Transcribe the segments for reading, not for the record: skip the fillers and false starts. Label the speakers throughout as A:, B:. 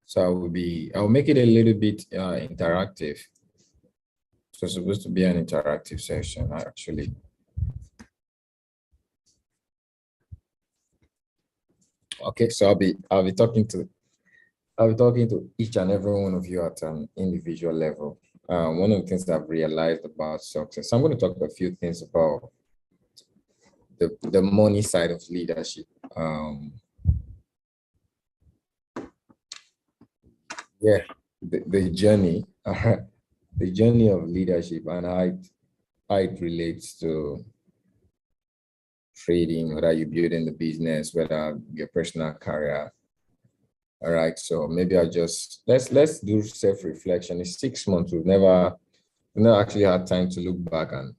A: So I'll make it a little bit interactive. So it's supposed to be an interactive session, actually. Okay, so I'll be talking to each and every one of you at an individual level. One of the things that I've realized about success, I'm going to talk a few things about the money side of leadership. Yeah, the journey, the journey of leadership and how it relates to trading, whether you're building the business, whether your personal career. All right, so maybe let's do self-reflection. It's 6 months. We've never actually had time to look back, and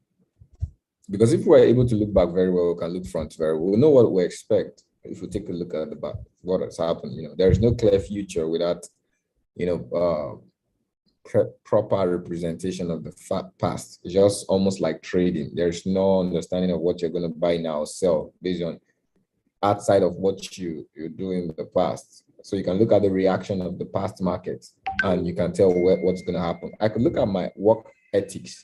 A: because if we're able to look back very well, we can look front very well. We'll know what we expect if we take a look at the back, what has happened. There is no clear future without proper representation of the past. It's just almost like trading. There's no understanding of what you're going to buy now or sell based on outside of what you're doing in the past. So you can look at the reaction of the past market and you can tell what's going to happen. I could look at my work ethics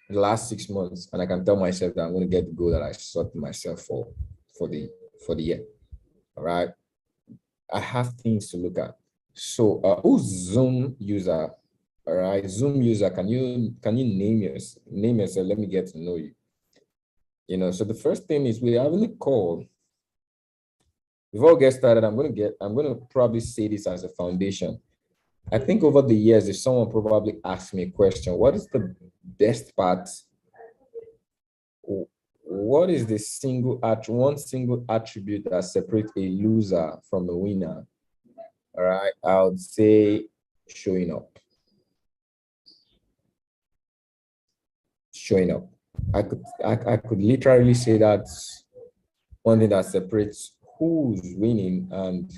A: in the last 6 months and I can tell myself that I'm going to get the goal that I set myself for the year. All right. I have things to look at. So who's Zoom user? All right, Zoom user, can you name yourself? Let me get to know you. So the first thing is we're having a call. Before we get started, I'm gonna probably say this as a foundation. I think over the years, if someone probably asked me a question, what is the best part? What is the one single attribute that separates a loser from a winner? All right, I would say showing up. Showing up. I could literally say that's one thing that separates who's winning and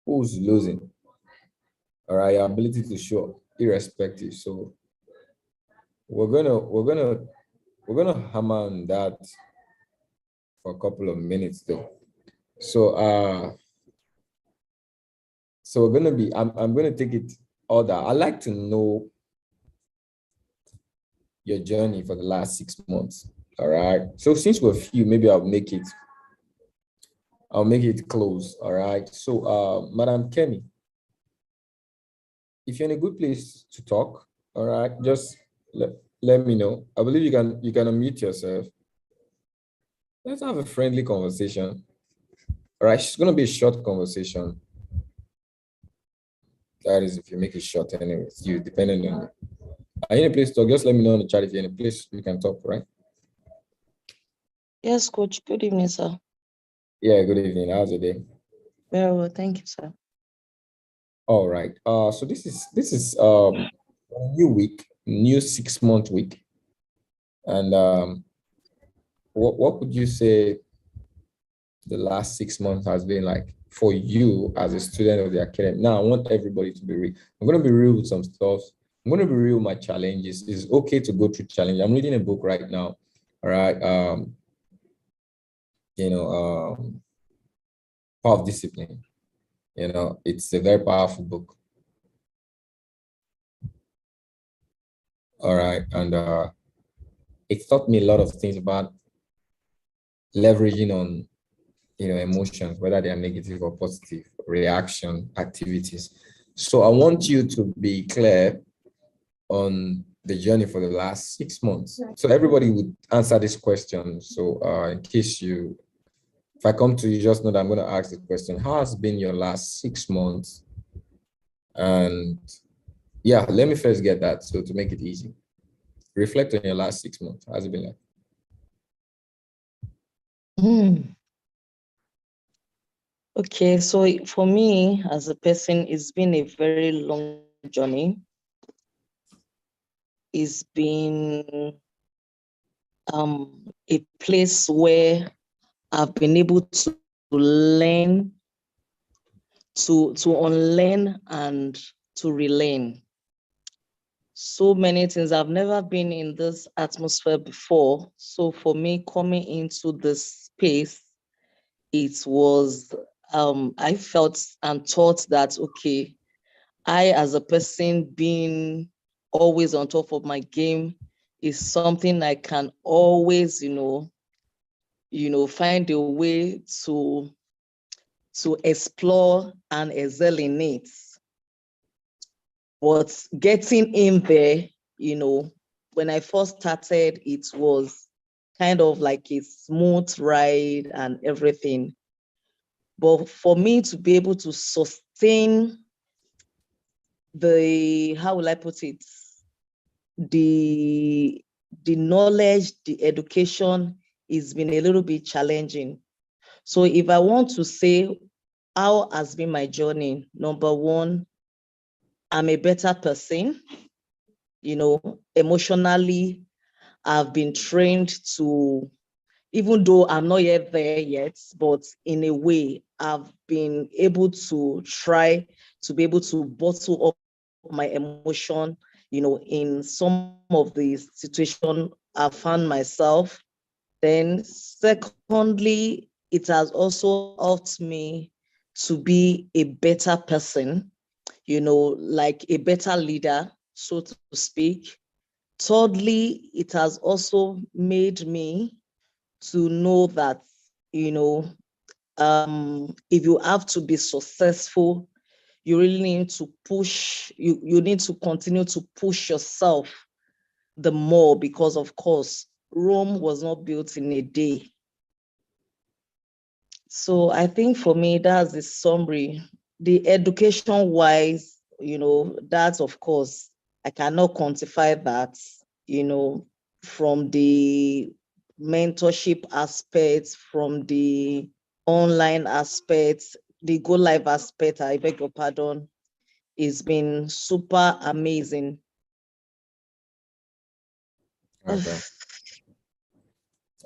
A: who's losing. All right, your ability to show up, irrespective. So we're gonna hammer on that for a couple of minutes though. So so I'm gonna take it order. I'd like to know your journey for the last 6 months. All right. So since we're few, maybe I'll make it close. All right. So Madam Kenny, if you're in a good place to talk, all right, just let me know. I believe you can unmute yourself. Let's have a friendly conversation. All right, it's gonna be a short conversation. That is if you make it short anyway. It's you depending on you. Are you in a place to talk? Just let me know in the chat if you're in a place you can talk, right?
B: Yes, coach. Good evening, sir.
A: Yeah, good evening. How's your day?
B: Very well, thank you, sir.
A: All right. So this is a new week, new 6-month week. And what would you say the last 6 months has been like for you as a student of the academy? Now I want everybody to be real. I'm gonna be real with some stuff. I'm gonna be real with my challenges. It's okay to go through challenge. I'm reading a book right now. All right. Power of Discipline. It's a very powerful book. All right. And it taught me a lot of things about leveraging on emotions, whether they are negative or positive, reaction, activities. So I want you to be clear on the journey for the last 6 months. So everybody would answer this question. So in case if I come to you, just know that I'm going to ask the question, how has been your last 6 months? And yeah, let me first get that. So to make it easy, reflect on your last 6 months. How's it been like?
B: Okay, so for me as a person, it's been a very long journey. It's been a place where I've been able to learn, to unlearn and to relearn. So many things. I've never been in this atmosphere before. So for me, coming into this space, it was I felt and thought that, okay, I as a person being always on top of my game is something I can always, find a way to explore and excel in it. But getting in there, when I first started, it was kind of like a smooth ride and everything. But for me to be able to sustain how will I put it, the knowledge, the education has been a little bit challenging. So if I want to say how has been my journey, number one, I'm a better person, emotionally. I've been trained to, even though I'm not yet there yet, but in a way, I've been able to try to be able to bottle up my emotion, in some of the situation I found myself. Then secondly, it has also helped me to be a better person, like a better leader, so to speak. Thirdly, it has also made me to know that, if you have to be successful, you really need to push, you need to continue to push yourself the more, because of course, Rome was not built in a day. So I think for me, that's the summary. The education wise, that's of course, I cannot quantify that, from the mentorship aspects, from the online aspects, the go live aspect, I beg your pardon, it's been super amazing.
A: Okay.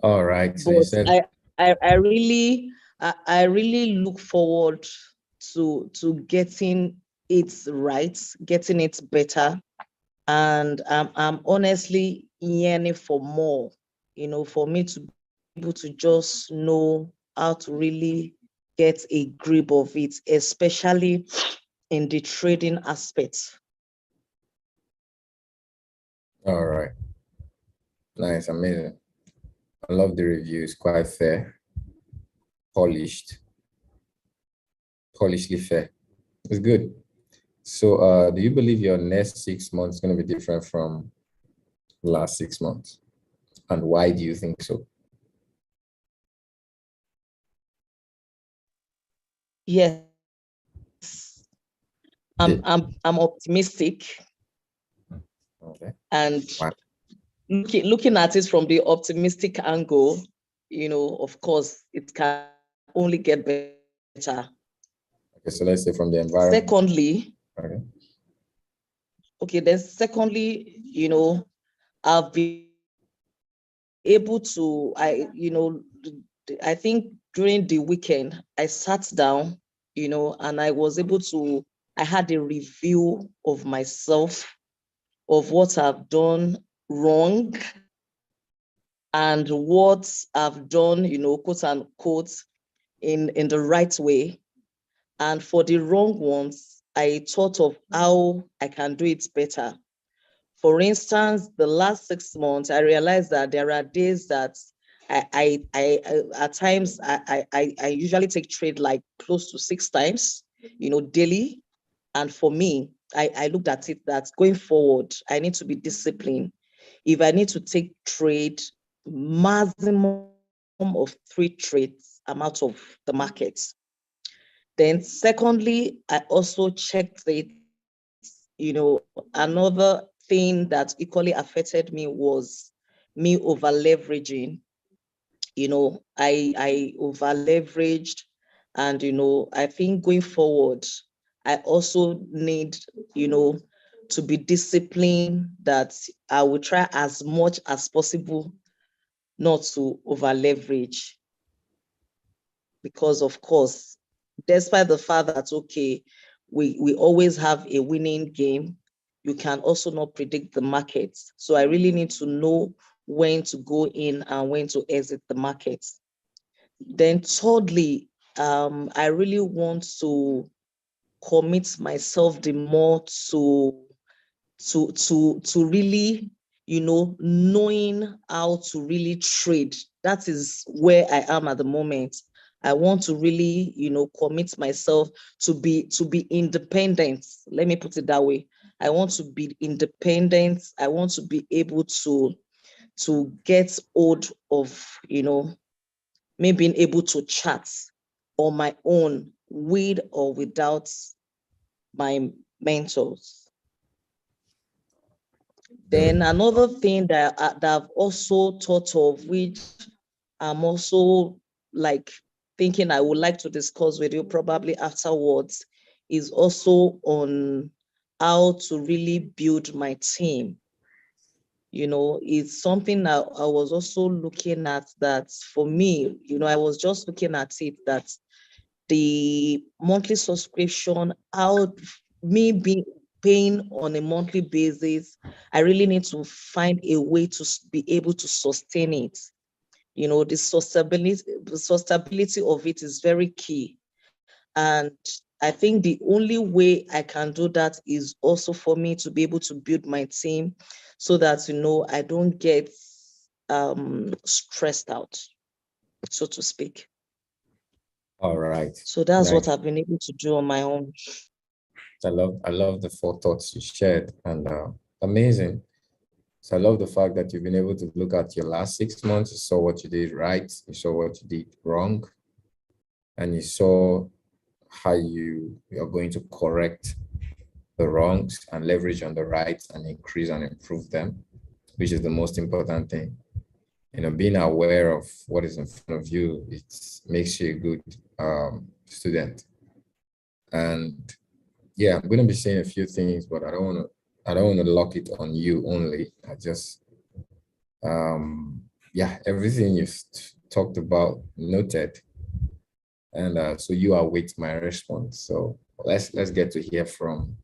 A: All right. So you
B: But
A: said,
B: I really look forward to getting it right, getting it better. And I'm honestly yearning for more, for me to be able to just know how to really get a grip of it, especially in the trading aspect.
A: all right. Nice, amazing. I love the reviews, quite fair, polished, polishedly fair. It's good. So, do you believe your next 6 months is going to be different from last 6 months? And why do you think so?
B: Yes,
A: Yeah.
B: I'm optimistic,
A: Okay.
B: and
A: Wow.
B: looking at it from the optimistic angle, of course, it can only get better.
A: Okay, so let's say from the environment.
B: Secondly,
A: Okay.
B: okay, then secondly, I've been able to, I think during the weekend, I sat down, and I was able to, I had a review of myself, of what I've done wrong and what I've done, quote unquote, in the right way. And for the wrong ones, I thought of how I can do it better. For instance, the last 6 months, I realized that there are days that I at times I usually take trade like close to 6 times, daily. And for me, I looked at it that going forward, I need to be disciplined. If I need to take trade, maximum of 3 trades, I'm out of the market. Then secondly, I also checked it, another thing that equally affected me was me over leveraging. I over leveraged, and I think going forward, I also need, to be disciplined, that I will try as much as possible not to over leverage, because of course, despite the fact that, okay, we always have a winning game, you can also not predict the market. So I really need to know when to go in and when to exit the market. Then thirdly, I really want to commit myself the more to really, knowing how to really trade. That is where I am at the moment. I want to really, commit myself to be independent. Let me put it that way. I want to be independent. I want to be able to get hold of, me being able to chat on my own with or without my mentors. Then another thing that I've also thought of, which I'm also like thinking I would like to discuss with you probably afterwards, is also on how to really build my team. It's something that I was also looking at, that for me, I was just looking at it that the monthly subscription, how me being paying on a monthly basis, I really need to find a way to be able to sustain it. The sustainability of it is very key. And I think the only way I can do that is also for me to be able to build my team so that, I don't get stressed out, so to speak.
A: All right.
B: So that's
A: Right.
B: what I've been able to do on my own.
A: I love the four thoughts you shared, and amazing. So I love the fact that you've been able to look at your last 6 months. You saw what you did right, you saw what you did wrong, and you saw how you are going to correct the wrongs and leverage on the rights and increase and improve them, which is the most important thing. Being aware of what is in front of you, it makes you a good student. And yeah, I'm going to be saying a few things, but I don't want to lock it on you only. I just yeah, everything you've talked about, noted. And so you await my response. So let's get to hear from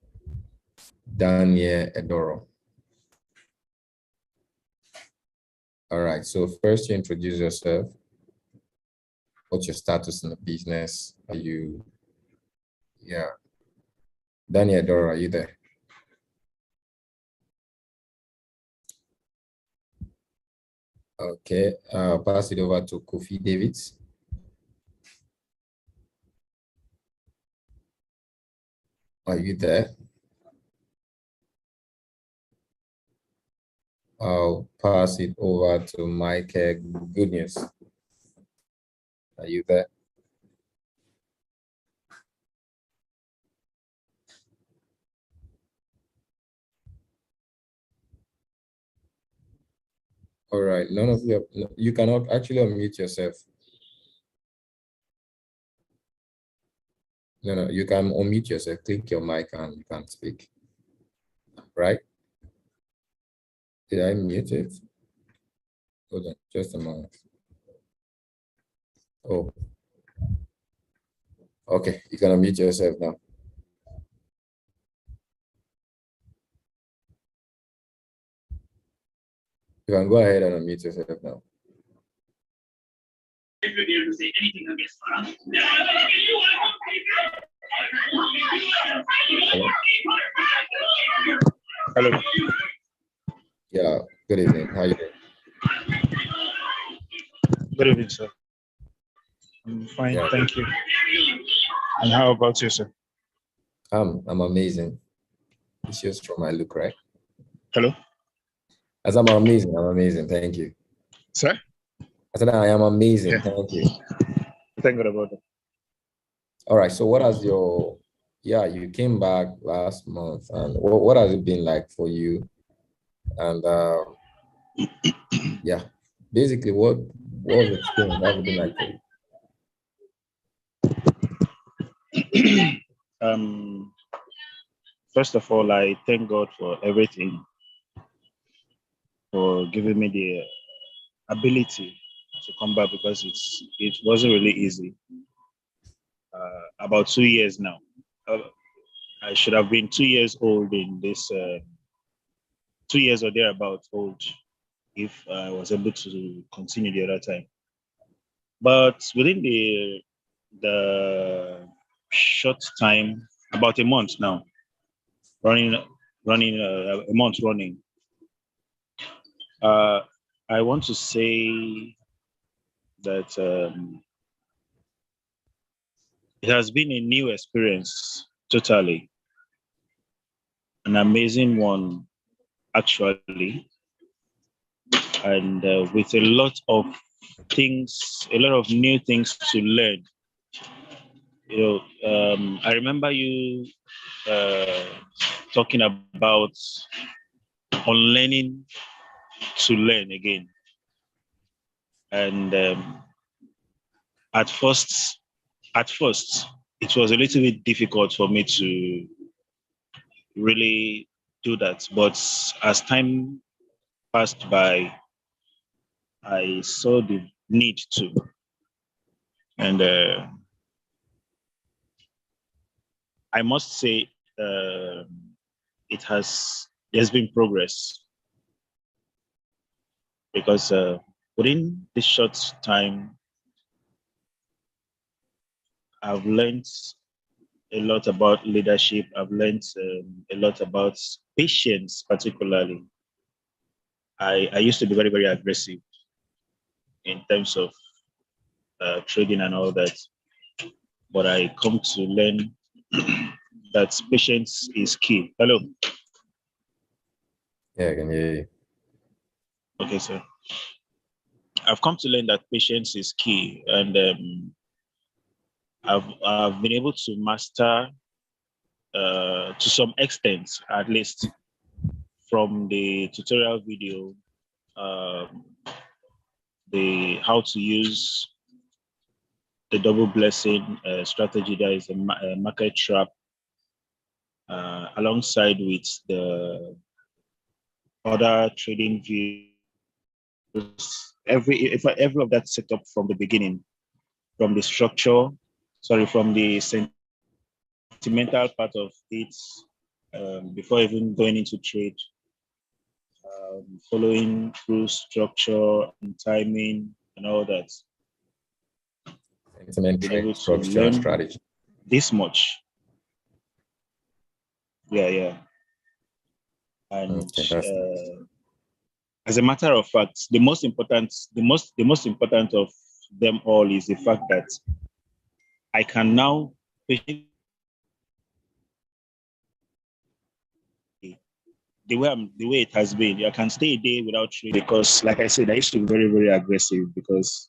A: Daniel Edoro. All right. So first, you introduce yourself. What's your status in the business? Are you, yeah. Daniel Edoro, are you there? Okay. I'll pass it over to Kofi Davids. Are you there? I'll pass it over to Mike Good News. Are you there? All right. None of you, you cannot actually unmute yourself. No, you can unmute yourself. Click your mic and you can speak. Right? Did I mute it? Hold on, just a moment. Oh. Okay, you can unmute yourself now. You can go ahead and unmute yourself now.
C: Hello.
A: Yeah, good evening. How you doing?
C: Good evening, sir. I'm fine,
A: Yeah.
C: thank you. And how about you, sir?
A: I'm amazing. It's just from my look, right?
C: Hello?
A: As I'm amazing. Thank you.
C: Sir?
A: I said I am amazing.
C: Yeah.
A: Thank you.
C: Thank God about that.
A: All right. So what has your, yeah, you came back last month, and what has it been like for you? And yeah, basically what was the experience? What has it been like for you?
C: First of all, I thank God for everything, for giving me the ability to come back, because it wasn't really easy. About 2 years now. I should have been 2 years old in this 2 years or thereabout old if I was able to continue the other time. But within the the short time, about a month now, running a month running. I want to say that it has been a new experience, totally an amazing one, actually, and with a lot of new things to learn. I remember you uh, talking about unlearning to learn again, and at first, it was a little bit difficult for me to really do that. But as time passed by, I saw the need to, and I must say, there's been progress because within this short time, I've learned a lot about leadership. I've learned a lot about patience, particularly. I used to be very, very aggressive in terms of trading and all that, but I come to learn that patience is key. Hello.
A: Yeah, I can hear you.
C: Okay, sir. I've come to learn that patience is key, and I've been able to master to some extent, at least, from the tutorial video, the how to use the double blessing strategy, that is a market trap, alongside with the other trading views. Every of that set up from the beginning, from the structure, from the sentimental part of it, before even going into trade, following through structure and timing and all that.
A: Sentiment,
C: Been able to
A: structure,
C: learn
A: and strategy.
C: this much. Yeah. And
A: Okay, that's nice.
C: as a matter of fact, the most important of them all is the fact that I can now the way it has been. I can stay a day without trading because, like I said, I used to be very, very aggressive because,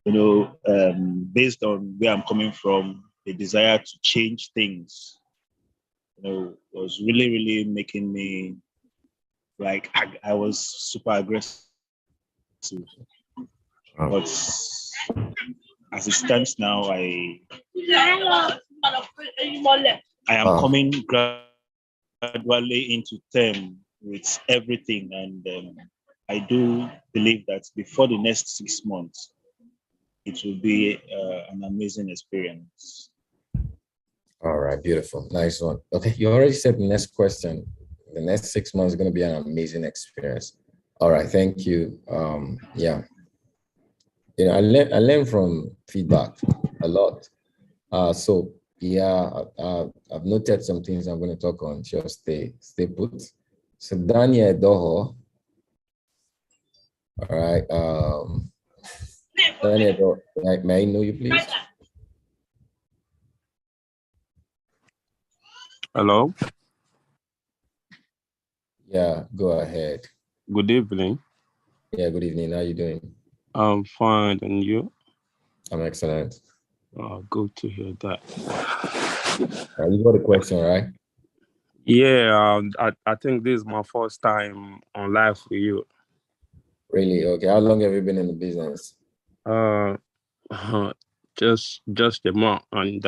C: based on where I'm coming from, the desire to change things, was really, really making me like I was super aggressive.
A: Wow.
C: But as it stands now, I am
A: Wow.
C: coming gradually into term with everything, and I do believe that before the next 6 months, it will be an amazing experience.
A: All right, beautiful. Nice one. Okay, you already said the next question. The next 6 months is going to be an amazing experience. All right, thank you. Yeah. I learn from feedback a lot. So yeah, I've noted some things I'm going to talk on. Just stay put. So Daniel Doho. All right. Daniel Doho, may I know you, please?
D: Hello.
A: Yeah, go ahead.
D: Good evening.
A: Yeah, good evening. How you doing?
D: I'm fine, and you?
A: I'm excellent.
D: Good to hear that.
A: You got a question, right?
D: Yeah, I think this is my first time on live with you.
A: Really? Okay. How long have you been in the business?
D: Just a month, and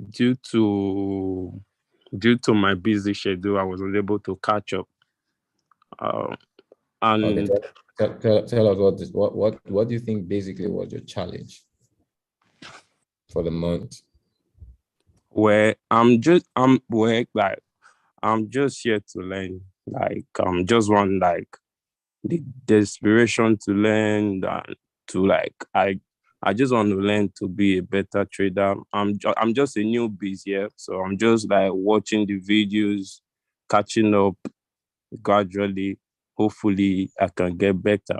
D: due to my busy schedule, I was unable to catch up. And
A: Okay. Tell us what do you think basically was your challenge for the month?
D: I'm just here to learn. Like just want the inspiration to learn, to like I I just want to learn to be a better trader. I'm just a newbie here, so I'm just like watching the videos, catching up gradually. Hopefully, I can get better.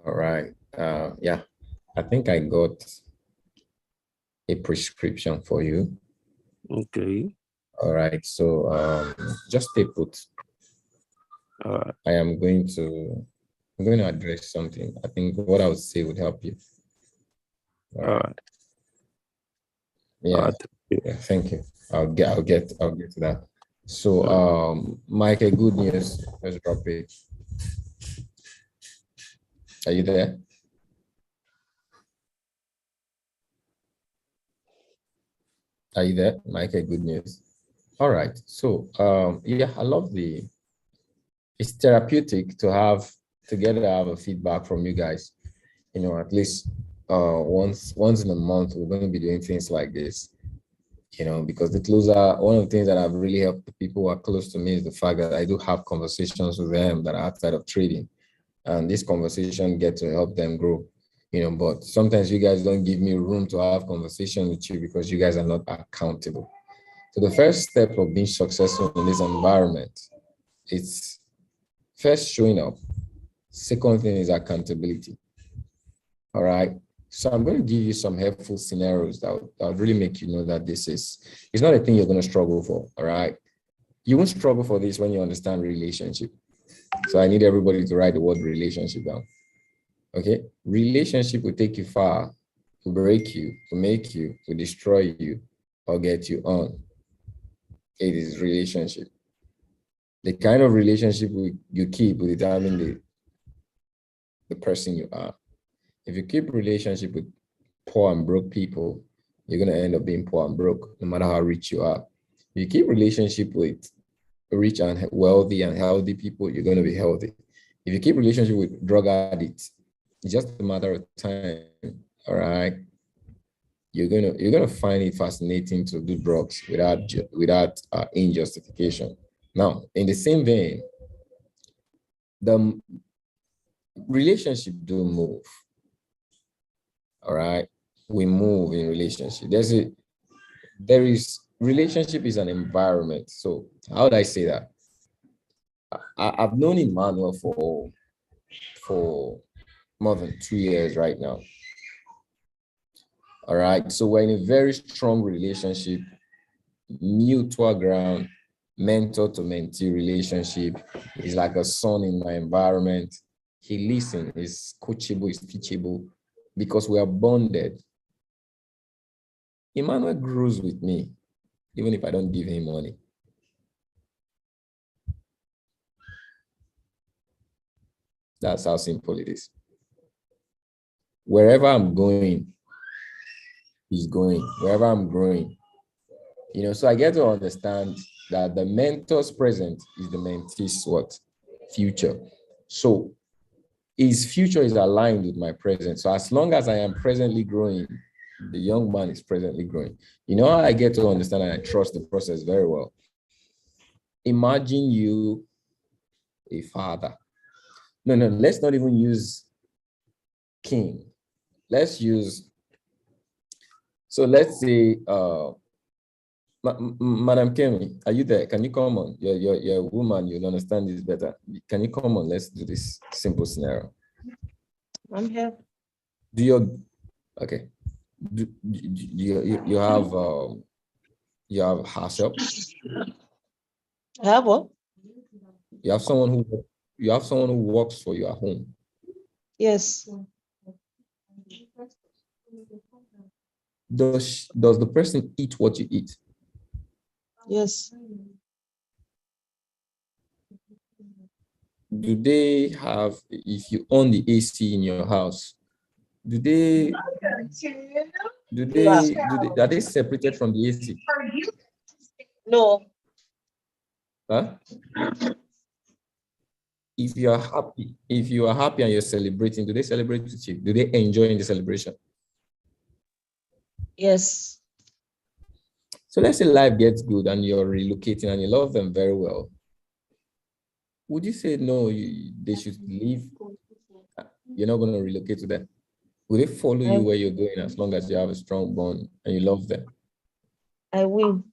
A: All right. Yeah, I think I got a prescription for you.
D: Okay.
A: All right. So just stay put. I am going to address something. I think what I would say would help you. All right. Yeah. Yeah. Thank you. I'll get to that. So Mike, a good news. Let's drop it. Are you there? Are you there, Mike? A good news. All right. So yeah, I love it's therapeutic to have a feedback from you guys. You know, at least once in a month, we're going to be doing things like this. You know, because one of the things that have really helped the people who are close to me is the fact that I do have conversations with them that are outside of trading. And this conversation get to help them grow. You know, but sometimes you guys don't give me room to have conversation with you because you guys are not accountable. So the first step of being successful in this environment, it's first showing up. Second thing is accountability. All right. So I'm going to give you some helpful scenarios that would really make you know that it's not a thing you're going to struggle for. All right. You won't struggle for this when you understand relationship. So I need everybody to write the word relationship down. Okay. Relationship will take you far, will break you, will make you, will destroy you, or get you on. It is relationship. The kind of relationship you keep will determine the person you are. If you keep relationship with poor and broke people, you're going to end up being poor and broke, no matter how rich you are. If you keep relationship with rich and wealthy and healthy people, you're going to be healthy. If you keep relationship with drug addicts, it's just a matter of time. All right. You're gonna find it fascinating to do drugs without injustification. Now, in the same vein, the relationship do move. All right, we move in relationship. Relationship is an environment. So how would I say that? I've known Emmanuel for more than 2 years right now. All right, so we're in a very strong relationship, mutual ground, mentor to mentee relationship. He's like a son in my environment. He listens, he's coachable, he's teachable because we are bonded. Emmanuel grows with me, even if I don't give him money. That's how simple it is. Wherever I'm going, he's going. Wherever I'm growing, you know, so I get to understand that the mentor's present is the mentee's what? Future. So his future is aligned with my present. So as long as I am presently growing, the young man is presently growing. You know how I get to understand and I trust the process very well. Imagine you a father. No, let's not even use king. Let's say Madam Kemi, are you there? Can you come on? You're a woman, you'll understand this better. Can you come on? Let's do this simple scenario.
B: I'm here.
A: Okay. You have house help?
B: I have what?
A: You have someone who works for you at home.
B: Yes.
A: Does the person eat what you eat?
B: Yes.
A: Do they have, if you own the AC in your house, are they separated from the AC?
B: No.
A: Huh? If you are happy and you're celebrating, do they celebrate with you? Do they enjoy in the celebration?
B: Yes.
A: So let's say life gets good and you're relocating and you love them very well. Would you say no, they should leave? you're not going to relocate to them? Will they follow you where you're going as long as you have a strong bond and you love them?
B: I will,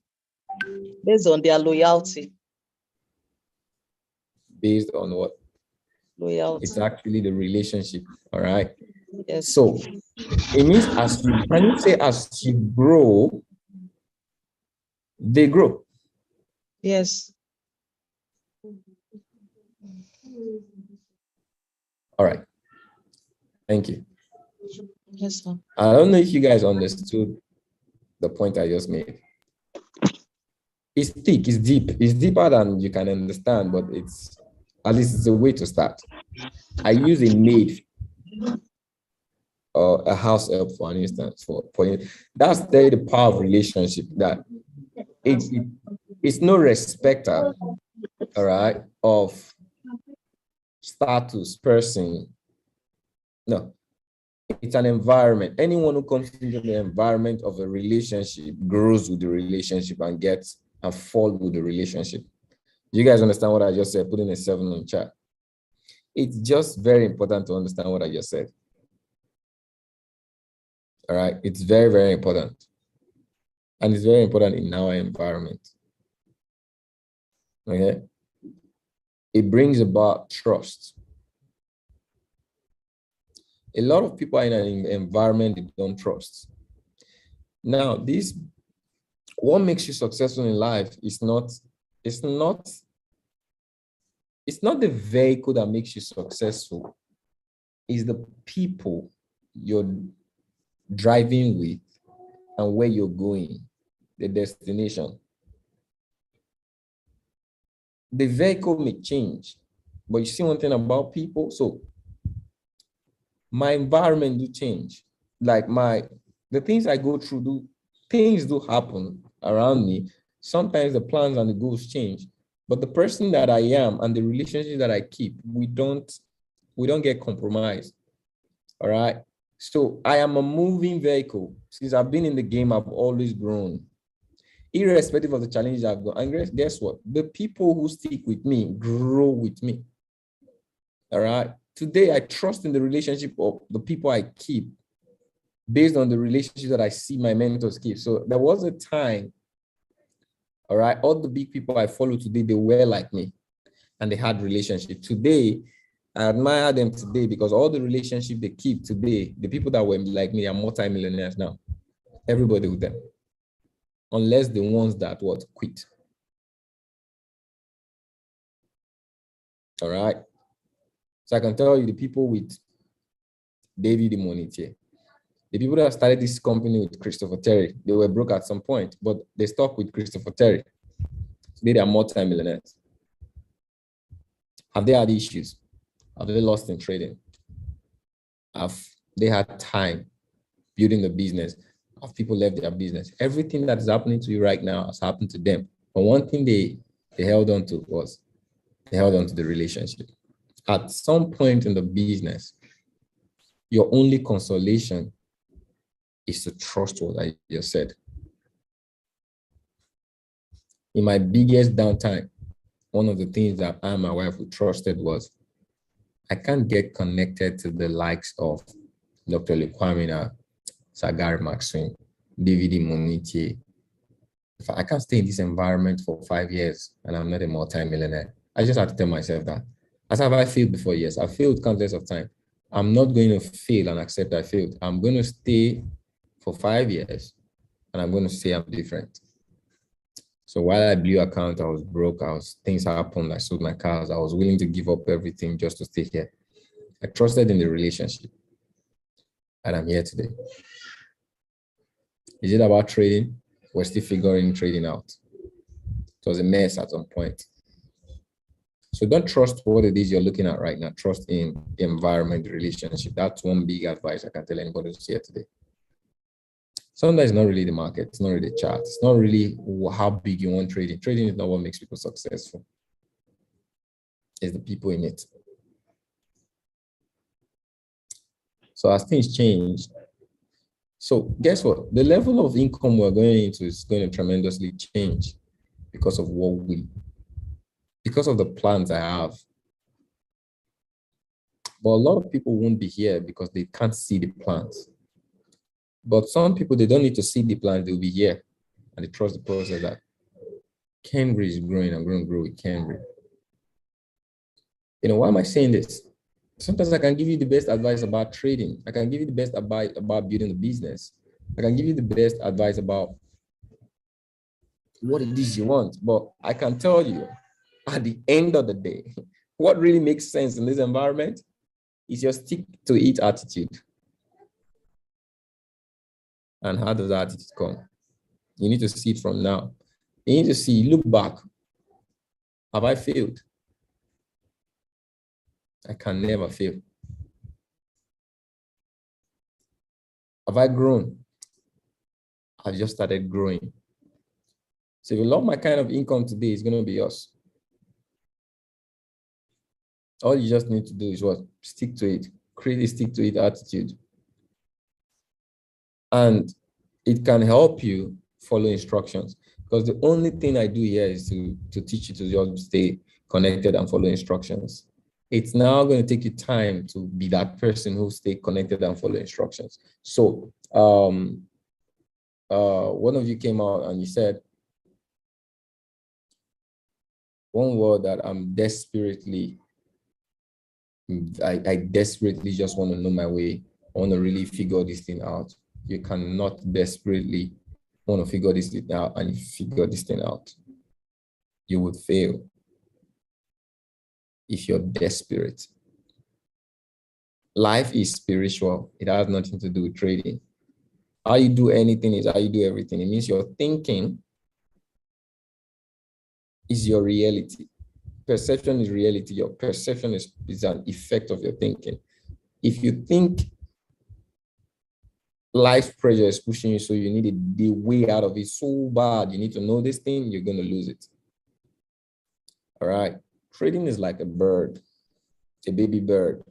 B: based on their loyalty.
A: Based on what?
B: Loyalty.
A: It's actually the relationship. All right.
B: Yes.
A: So it means can you say as you grow, they grow?
B: Yes.
A: All right. Thank you.
B: Yes, sir.
A: I don't know if you guys understood the point I just made. It's thick, it's deep, it's deeper than you can understand, but at least it's a way to start. I use a maid or a house help for an instance. That's the power of relationship, that it's no respecter, all right, of status, person. No, it's an environment. Anyone who comes into the environment of a relationship grows with the relationship and gets and fall with the relationship. Do you guys understand what I just said? Put in a 7 on chat. It's just very important to understand what I just said. All right, it's very, very important. And it's very important in our environment. Okay. It brings about trust. A lot of people are in an environment they don't trust. Now, what makes you successful in life is it's not the vehicle that makes you successful. It's the people you're driving with and where you're going, the destination. The vehicle may change, but you see one thing about people. So my environment do change. Like the things I go through things do happen around me. Sometimes the plans and the goals change, but the person that I am and the relationship that I keep, we don't get compromised. All right. So I am a moving vehicle. Since I've been in the game, I've always grown, irrespective of the challenges I've got. And guess what? The people who stick with me grow with me. All right. Today, I trust in the relationship of the people I keep based on the relationship that I see my mentors keep. So there was a time, all right, all the big people I follow today, they were like me and they had relationship. Today, I admire them today because all the relationship they keep today, the people that were like me are multi-millionaires now. Everybody with them. Unless the ones that quit. All right. So I can tell you the people with David Monetier, the people that started this company with Christopher Terry, they were broke at some point, but they stuck with Christopher Terry. Today they are multi-millionaires. Have they had issues? Have they lost in trading? Have they had time building the business? Have people left their business? Everything that is happening to you right now has happened to them. But one thing they held on to was they held on to the relationship. At some point in the business, your only consolation is to trust what I just said. In my biggest downtime, one of the things that I and my wife trusted was I can't get connected to the likes of Dr. Lekwamina, Sagari Maxwin, David Monetier. I can't stay in this environment for 5 years and I'm not a multi-millionaire. I just have to tell myself that. As have I failed before? Yes, I've failed countless of time. I'm not going to fail and accept I failed. I'm going to stay for 5 years and I'm going to say I'm different. So while I blew account, I was broke. Things happened. I sold my cars. I was willing to give up everything just to stay here. I trusted in the relationship and I'm here today. Is it about trading? We're still figuring trading out. It was a mess at some point. So don't trust what it is you're looking at right now. Trust in the environment, the relationship. That's one big advice I can tell anybody who's here today. Sometimes it's not really the market. It's not really the chart. It's not really how big you want trading. Trading is not what makes people successful. It's the people in it. So as things change, so guess what? The level of income we're going into is going to tremendously change because of because of the plans I have. But a lot of people won't be here because they can't see the plans. But some people, they don't need to see the plans, they'll be here. And they trust the process that Cambridge is growing. I'm going to grow with Cambridge. You know, why am I saying this? Sometimes I can give you the best advice about trading. I can give you the best advice about building a business. I can give you the best advice about what it is you want. But I can tell you, at the end of the day, what really makes sense in this environment is your stick to it attitude. And how does that attitude come? You need to see it from now. You need to see, look back. Have I failed? I can never fail. Have I grown? I've just started growing. So if you love my kind of income today, it's going to be yours. All you just need to do is what? Stick to it. Create a stick to it attitude. And it can help you follow instructions. Because the only thing I do here is to teach you to just stay connected and follow instructions. It's now going to take you time to be that person who stay connected and follow instructions. So one of you came out and you said, one word that I desperately just want to know my way. I want to really figure this thing out. You cannot desperately want to figure this thing out and figure this thing out. You would fail if you're desperate. Life is spiritual. It has nothing to do with trading. How you do anything is how you do everything. It means your thinking is your reality. Perception is reality. Your perception is an effect of your thinking. If you think life pressure is pushing you, so you need the way out of it so bad, you need to know this thing, you're going to lose it. All right. Trading is like a bird, a baby bird.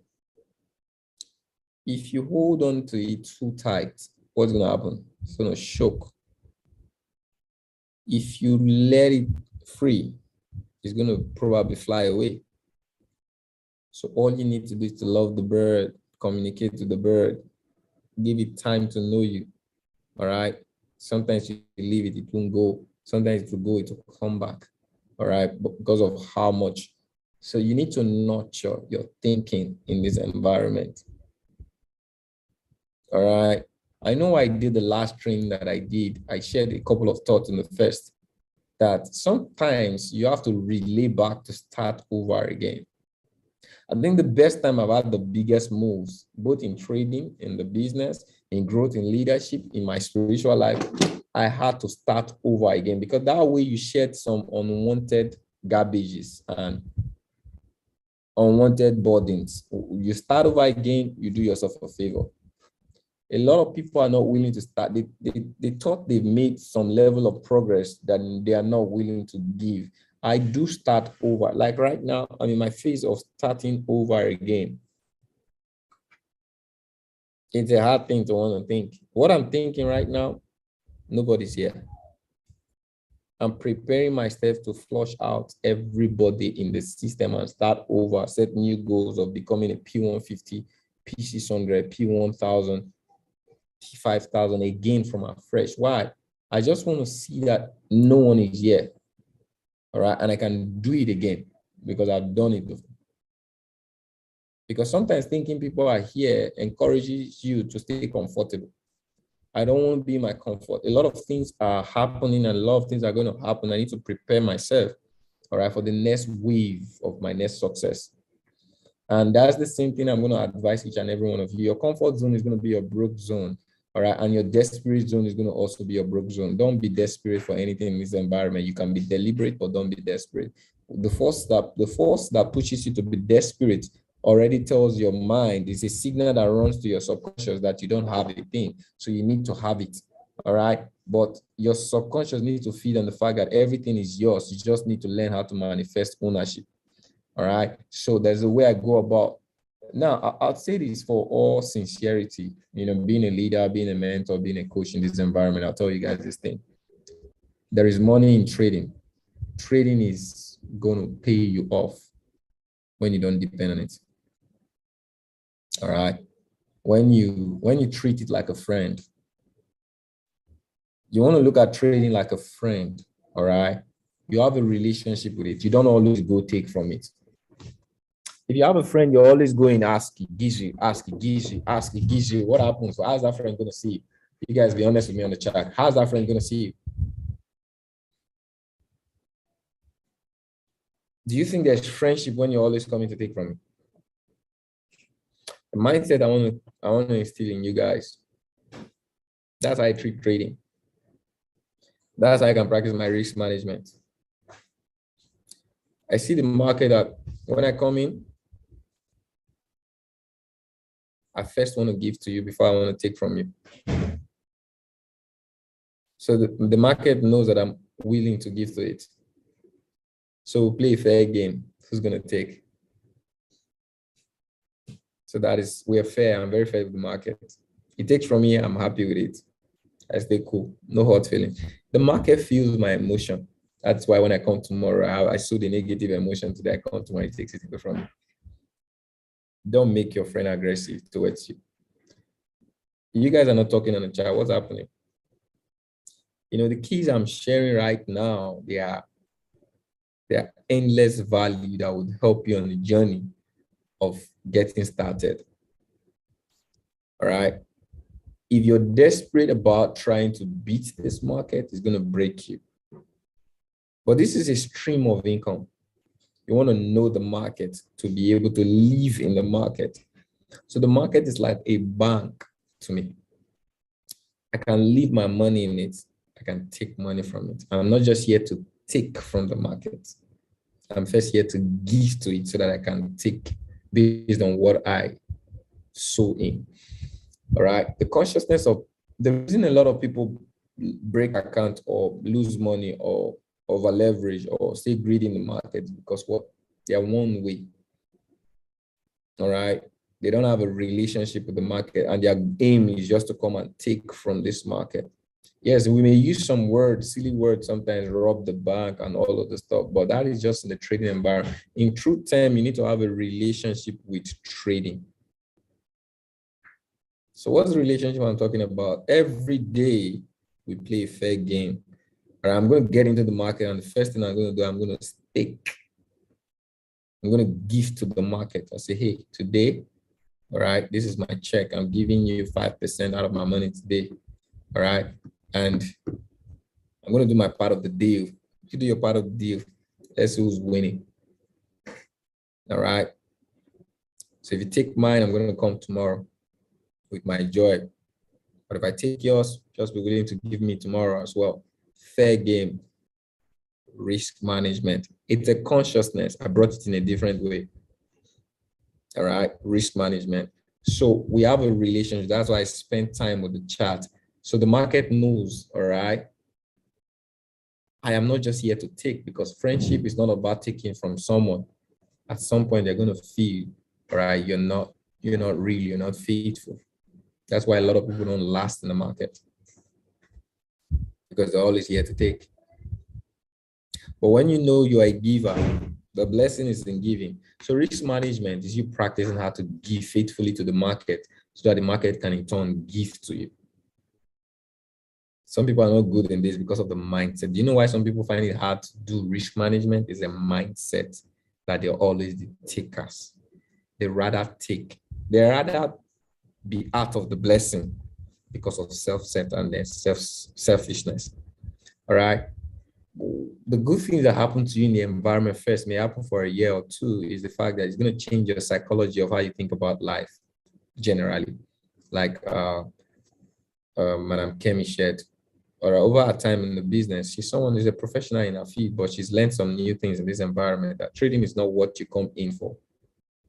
A: If you hold on to it too tight, what's going to happen? It's going to choke. If you let it free, it's going to probably fly away. So all you need to do is to love the bird, communicate to the bird, give it time to know you. All right. Sometimes you leave it, it won't go. Sometimes it will go, it will come back. All right. But because of how much. So you need to nurture your thinking in this environment. All right. I know I did the last training that I did. I shared a couple of thoughts in the first that sometimes you have to relay back to start over again. I think the best time I've had the biggest moves, both in trading, in the business, in growth, in leadership, in my spiritual life, I had to start over again because that way you shed some unwanted garbages and unwanted burdens. You start over again, you do yourself a favor. A lot of people are not willing to start. They thought they've made some level of progress that they are not willing to give. I do start over. Like right now, I'm in my phase of starting over again. It's a hard thing to want to think. What I'm thinking right now, nobody's here. I'm preparing myself to flush out everybody in the system and start over, set new goals of becoming a P150, P600, P1000, P5000 again from afresh. Why? I just want to see that no one is here. All right. And I can do it again because I've done it before. Because sometimes thinking people are here encourages you to stay comfortable. I don't want to be in my comfort. A lot of things are happening and a lot of things are going to happen. I need to prepare myself, all right, for the next wave of my next success. And that's the same thing I'm going to advise each and every one of you. Your comfort zone is going to be your broke zone, all right? And your desperate zone is going to also be your broke zone. Don't be desperate for anything in this environment. You can be deliberate, but don't be desperate. The force that pushes you to be desperate already tells your mind, it's a signal that runs to your subconscious that you don't have a thing. So you need to have it, all right? But your subconscious needs to feed on the fact that everything is yours. You just need to learn how to manifest ownership, all right? So there's a way I go about. Now, I'll say this for all sincerity, being a leader, being a mentor, being a coach in this environment, I'll tell you guys this thing. There is money in trading. Trading is going to pay you off when you don't depend on it. All right. When you treat it like a friend, you want to look at trading like a friend. All right. You have a relationship with it. You don't always go take from it. If you have a friend, you're always going ask, he gives you, ask, he gives you, ask, he gives you. What happens? So how's that friend going to see you? You guys be honest with me on the chat. How's that friend going to see you? Do you think there's friendship when you're always coming to take from me? The mindset I want to instill in you guys. That's how I treat trading. That's how I can practice my risk management. I see the market that when I come in, I first want to give to you before I want to take from you. So the market knows that I'm willing to give to it. So we'll play a fair game. Who's going to take? So that is, we're fair. I'm very fair with the market. It takes from me, I'm happy with it. I stay cool. No hard feeling. The market feels my emotion. That's why when I come tomorrow, I saw the negative emotion today. I come tomorrow, it takes it away from me. Don't make your friend aggressive towards you. You guys are not talking on the chat. What's happening? You know, the keys I'm sharing right now, they are endless value that would help you on the journey of getting started. All right. If you're desperate about trying to beat this market, it's going to break you. But this is a stream of income. You want to know the market to be able to live in the market. So the market is like a bank to me. I can leave my money in it. I can take money from it. I'm not just here to take from the market. I'm first here to give to it so that I can take based on what I sow in. All right. The consciousness of the reason a lot of people break account or lose money or over leverage or stay greedy in the market because what they are one way. All right. They don't have a relationship with the market and their aim is just to come and take from this market. Yes, we may use some words, silly words, sometimes rob the bank and all of the stuff, but that is just in the trading environment. In true term, you need to have a relationship with trading. So what's the relationship I'm talking about? Every day we play a fair game. All right, I'm going to get into the market and the first thing I'm going to do, I'm going to stake. I'm going to give to the market. I say, hey, today, all right, this is my check. I'm giving you 5% out of my money today. All right. And I'm going to do my part of the deal. You do your part of the deal. Let's see who's winning. All right. So if you take mine, I'm going to come tomorrow with my joy. But if I take yours, just be willing to give me tomorrow as well. Fair game. Risk management. It's a consciousness. I brought it in a different way. All right. Risk management. So we have a relationship. That's why I spend time with the chat. So the market knows, all right, I am not just here to take because friendship is not about taking from someone. At some point, they're going to feel, all right, you're not real, you're not faithful. That's why a lot of people don't last in the market because they're always here to take. But when you know you're a giver, the blessing is in giving. So risk management is you practicing how to give faithfully to the market so that the market can in turn give to you. Some people are not good in this because of the mindset. Do you know why some people find it hard to do risk management? It's a mindset that they're always the takers. They rather take. They rather be out of the blessing because of self-centeredness, selfishness. All right. The good things that happen to you in the environment first may happen for a year or two is the fact that it's going to change your psychology of how you think about life generally. Like Madam Kemi shared, or over her time in the business, she's someone who's a professional in her field, but she's learned some new things in this environment that trading is not what you come in for.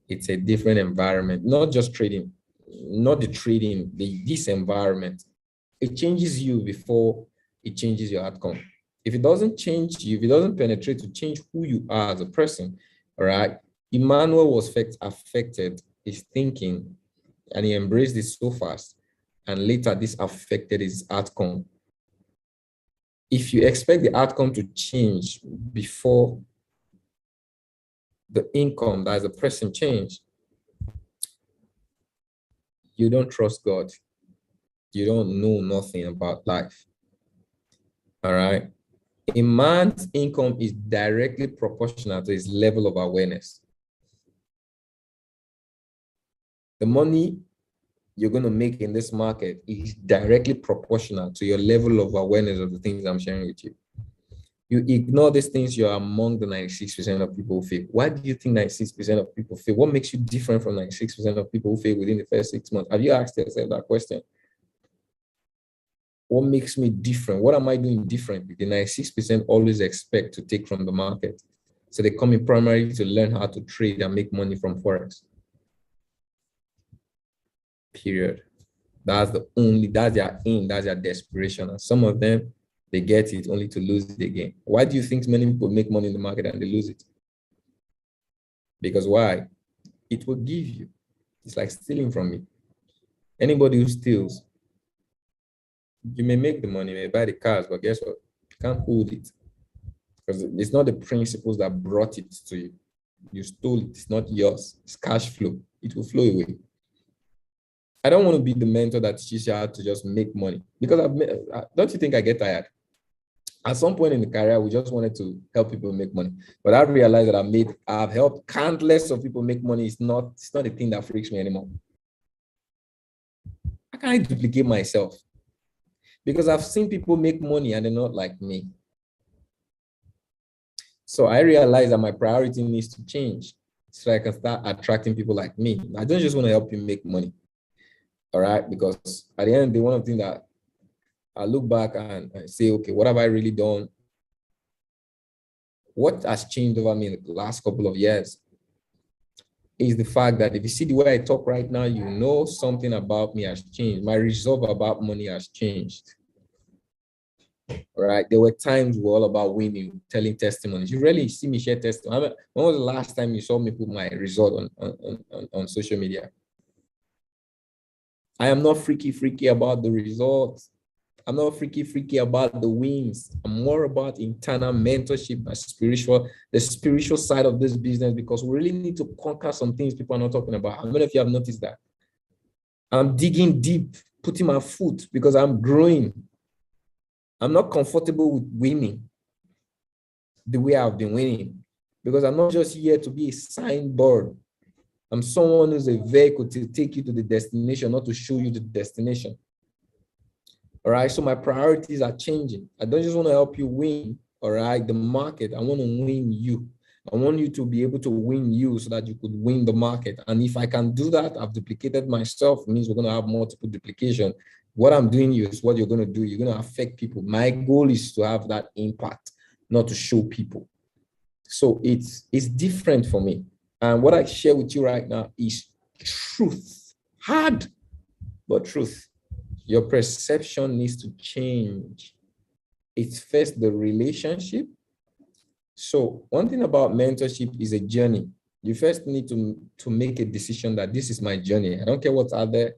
A: It's a different environment, not just trading, not the trading, this environment. It changes you before it changes your outcome. If it doesn't change you, if it doesn't penetrate to change who you are as a person, all right, Emmanuel was affected his thinking and he embraced this so fast. And later this affected his outcome. If you expect the outcome to change before the income that as a person change, you don't trust God. You don't know nothing about life. All right. A man's income is directly proportional to his level of awareness. The money you're going to make in this market is directly proportional to your level of awareness of the things I'm sharing with you. You ignore these things, you're among the 96% of people who fail. Why do you think 96% of people fail? What makes you different from 96% of people who fail within the first 6 months? Have you asked yourself that question? What makes me different? What am I doing differently? The 96% always expect to take from the market. So they come in primarily to learn how to trade and make money from Forex. Period. That's their aim, that's their desperation. And some of them, they get it only to lose it again. Why do you think many people make money in the market and they lose it? Because why? It will give you. It's like stealing from me. Anybody who steals, you may make the money, you may buy the cars, but guess what? You can't hold it. Because it's not the principles that brought it to you. You stole it, it's not yours. It's cash flow. It will flow away. I don't want to be the mentor that teaches you how to just make money. Because don't you think I get tired? At some point in the career, we just wanted to help people make money. But I realized that I've helped countless of people make money. It's not a thing that freaks me anymore. I can't duplicate myself. Because I've seen people make money and they're not like me. So I realized that my priority needs to change so I can start attracting people like me. I don't just want to help you make money. All right? Because at the end of the day, one of the things that I look back and I say, okay, what have I really done? What has changed over me in the last couple of years is the fact that if you see the way I talk right now, you know something about me has changed. My resolve about money has changed. All right. There were times we're all about winning, telling testimonies. You rarely see me share testimony. When was the last time you saw me put my result on social media? I am not freaky about the results. I'm not freaky about the wins. I'm more about internal mentorship and the spiritual side of this business, because we really need to conquer some things people are not talking about. How many of you have noticed that? I'm digging deep, putting my foot because I'm growing. I'm not comfortable with winning the way I've been winning, because I'm not just here to be a signboard. I'm someone who's a vehicle to take you to the destination, not to show you the destination. All right, so my priorities are changing. I don't just want to help you win, all right, the market. I want to win you. I want you to be able to win you so that you could win the market. And if I can do that, I've duplicated myself. It means we're going to have multiple duplication. What I'm doing is what you're going to do. You're going to affect people. My goal is to have that impact, not to show people. So it's different for me. And what I share with you right now is truth. Hard, but truth. Your perception needs to change. It's first the relationship. So one thing about mentorship is a journey. You first need to make a decision that this is my journey. I don't care what's out there.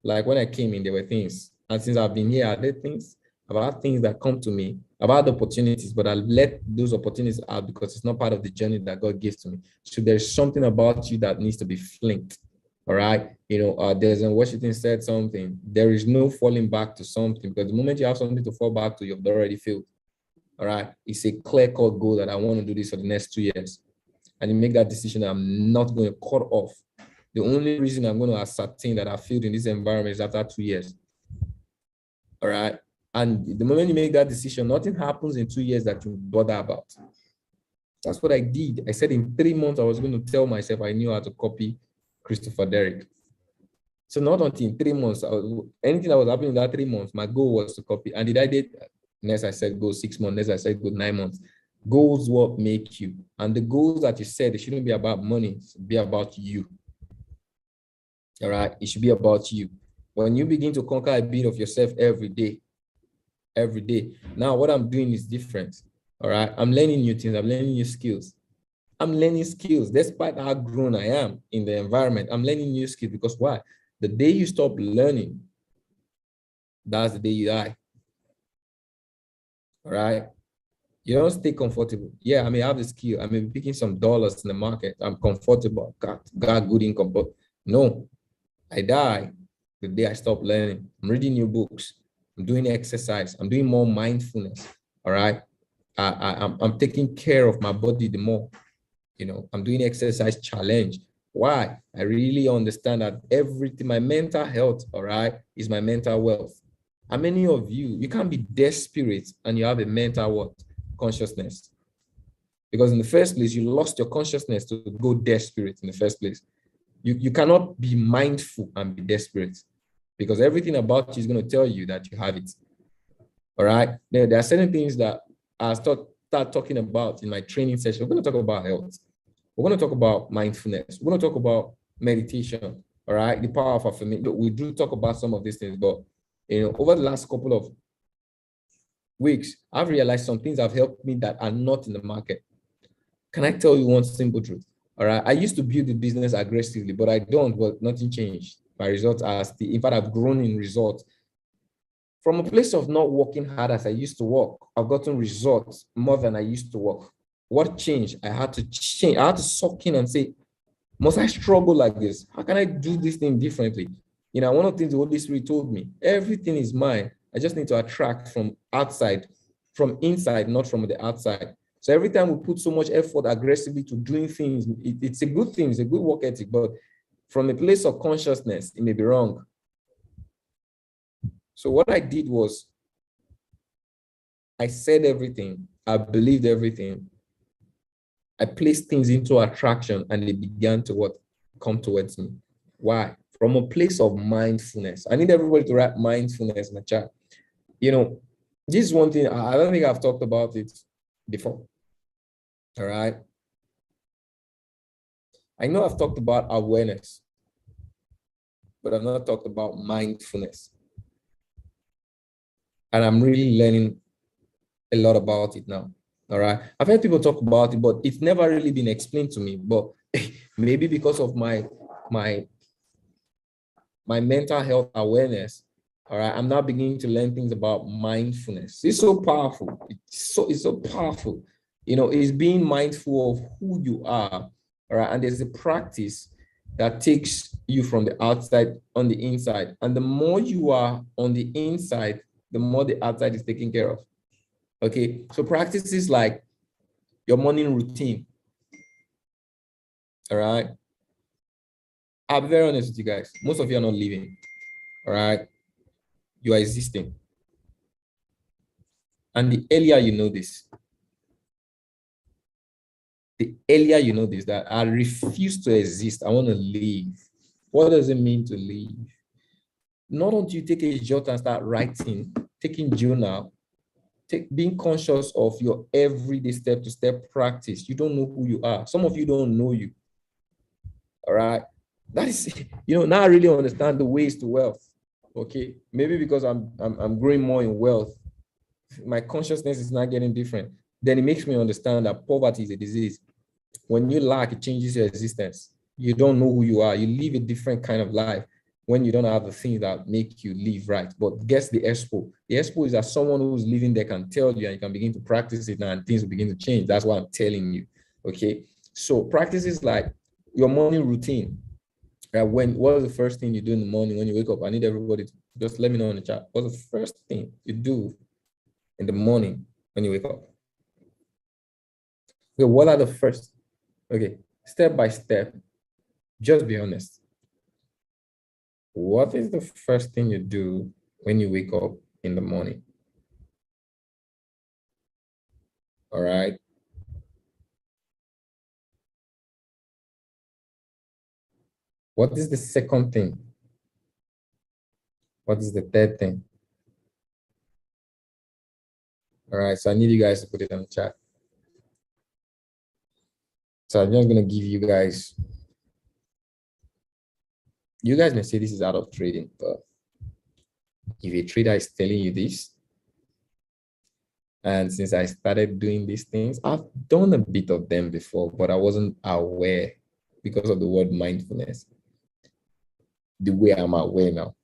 A: Like when I came in, there were things. And since I've been here, there are things about things that come to me, about opportunities, but I let those opportunities out because it's not part of the journey that God gives to me. So there's something about you that needs to be flinked. All right. There's in Washington said something. There is no falling back to something, because the moment you have something to fall back to, you've already failed. All right. It's a clear-cut goal that I want to do this for the next 2 years. And you make that decision, I'm not going to cut off. The only reason I'm going to ascertain that I failed in this environment is after 2 years. All right. And the moment you make that decision, nothing happens in 2 years that you bother about. That's what I did. I said in 3 months, I was going to tell myself I knew how to copy Christopher Derrick. So not until in 3 months, anything that was happening in that 3 months, my goal was to copy. And did I did? Next I said go 6 months. Next I said go 9 months. Goals what make you. And the goals that you said, it shouldn't be about money. It should be about you. All right. It should be about you. When you begin to conquer a bit of yourself every day. Now what I'm doing is different. All right. I'm learning new things. I'm learning new skills. I'm learning skills. Despite how grown I am in the environment, I'm learning new skills, because why? The day you stop learning, that's the day you die. All right. You don't stay comfortable. Yeah, I may have the skill. I may be picking some dollars in the market. I'm comfortable. Got good income, but no, I die the day I stopped learning. I'm reading new books. I'm doing exercise. I'm doing more mindfulness. All right. I'm taking care of my body the more. I'm doing exercise challenge. Why? I really understand that everything, my mental health, all right, is my mental wealth. And many of you can't be desperate and you have a mental what? Consciousness. Because in the first place, you lost your consciousness to go desperate in the first place. You cannot be mindful and be desperate because everything about you is going to tell you that you have it. All right. There are certain things that I start talking about in my training session. We're going to talk about health. We're going to talk about mindfulness. We're going to talk about meditation. All right. The power of affirmation. We do talk about some of these things, but over the last couple of weeks, I've realized some things have helped me that are not in the market. Can I tell you one simple truth? All right. I used to build the business aggressively, but I don't, but nothing changed. My results are still, in fact, I've grown in results. From a place of not working hard as I used to work, I've gotten results more than I used to work. What changed? I had to change. I had to suck in and say, must I struggle like this? How can I do this thing differently? One of the things the Holy Spirit told me, everything is mine. I just need to attract from outside, from inside, not from the outside. So every time we put so much effort aggressively to doing things, it's a good thing, it's a good work ethic, but from a place of consciousness, it may be wrong. So what I did was, I said everything, I believed everything, I placed things into attraction, and they began to come towards me. Why? From a place of mindfulness. I need everybody to write mindfulness in the chat. This is one thing, I don't think I've talked about it before. All right. I know I've talked about awareness, but I've not talked about mindfulness. And I'm really learning a lot about it now. All right. I've heard people talk about it, but it's never really been explained to me. But maybe because of my mental health awareness, all right, I'm now beginning to learn things about mindfulness. It's so powerful. It's so powerful. It's being mindful of who you are. All right. And there's a practice that takes you from the outside on the inside. And the more you are on the inside, the more the outside is taken care of. Okay. So practices like your morning routine. All right. I'll be very honest with you guys. Most of you are not living. All right. You are existing. And the earlier you know this, that I refuse to exist. I want to live. What does it mean to live? Not until you take a jot and start writing, taking journal, being conscious of your everyday step-to-step practice. You don't know who you are. Some of you don't know you. All right. That is, now I really understand the ways to wealth. Okay. Maybe because I'm growing more in wealth, my consciousness is not getting different. Then it makes me understand that poverty is a disease. When you lack, it changes your existence. You don't know who you are. You live a different kind of life when you don't have the things that make you live right. But guess the expo. The expo is that someone who's living there can tell you, and you can begin to practice it now, and things will begin to change. That's what I'm telling you. Okay. So practices like your morning routine. What is the first thing you do in the morning when you wake up? I need everybody to just let me know in the chat. What's the first thing you do in the morning when you wake up? Okay, what are the first? Okay, step by step, just be honest. What is the first thing you do when you wake up in the morning? All right. What is the second thing? What is the third thing? All right, so I need you guys to put it in the chat. So I'm just going to give you guys may say this is out of trading, but if a trader is telling you this, and since I started doing these things, I've done a bit of them before, but I wasn't aware because of the word mindfulness. The way I'm aware now,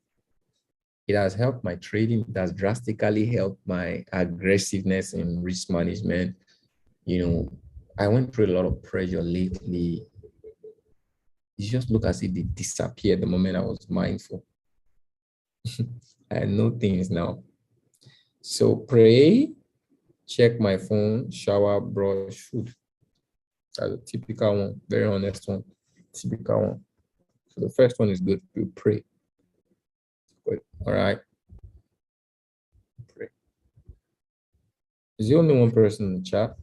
A: it has helped my trading. It has drastically helped my aggressiveness in risk management. I went through a lot of pressure lately. It just looked as if it disappeared the moment I was mindful. I know things now. So pray, check my phone, shower, brush, food. That's a typical one, very honest one, typical one. So the first one is good. You pray. Good. All right. Pray. Is the only one person in the chat?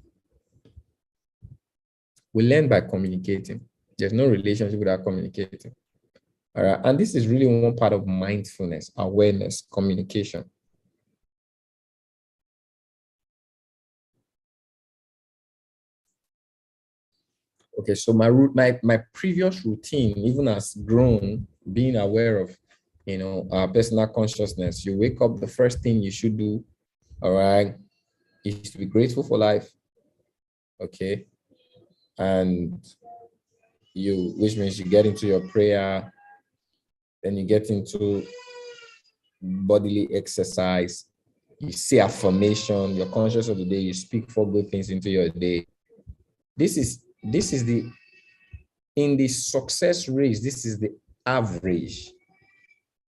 A: We learn by communicating. There's no relationship without communicating. All right. And this is really one part of mindfulness, awareness, communication. Okay, so my previous routine, even as grown, being aware of, personal consciousness. You wake up, the first thing you should do, all right, is to be grateful for life. Okay, and which means you get into your prayer, then you get into bodily exercise. You say affirmation. You're conscious of the day. You speak for good things into your day. This is in the success race. This is the average.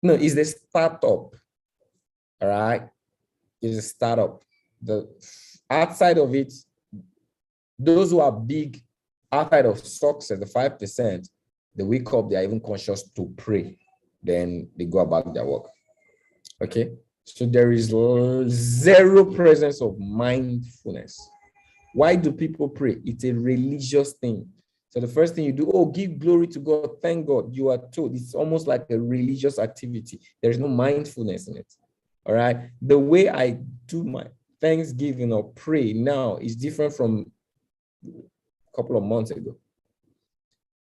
A: No, it's the startup. All right, it's a startup. The outside of it, those who are big outside of success, the 5%, they wake up, they are even conscious to pray. Then they go about their work. Okay, so there is zero presence of mindfulness. Why do people pray? It's a religious thing. So the first thing you do, give glory to God, thank God. You are told it's almost like a religious activity. There is no mindfulness in it. All right. The way I do my Thanksgiving or pray now is different from a couple of months ago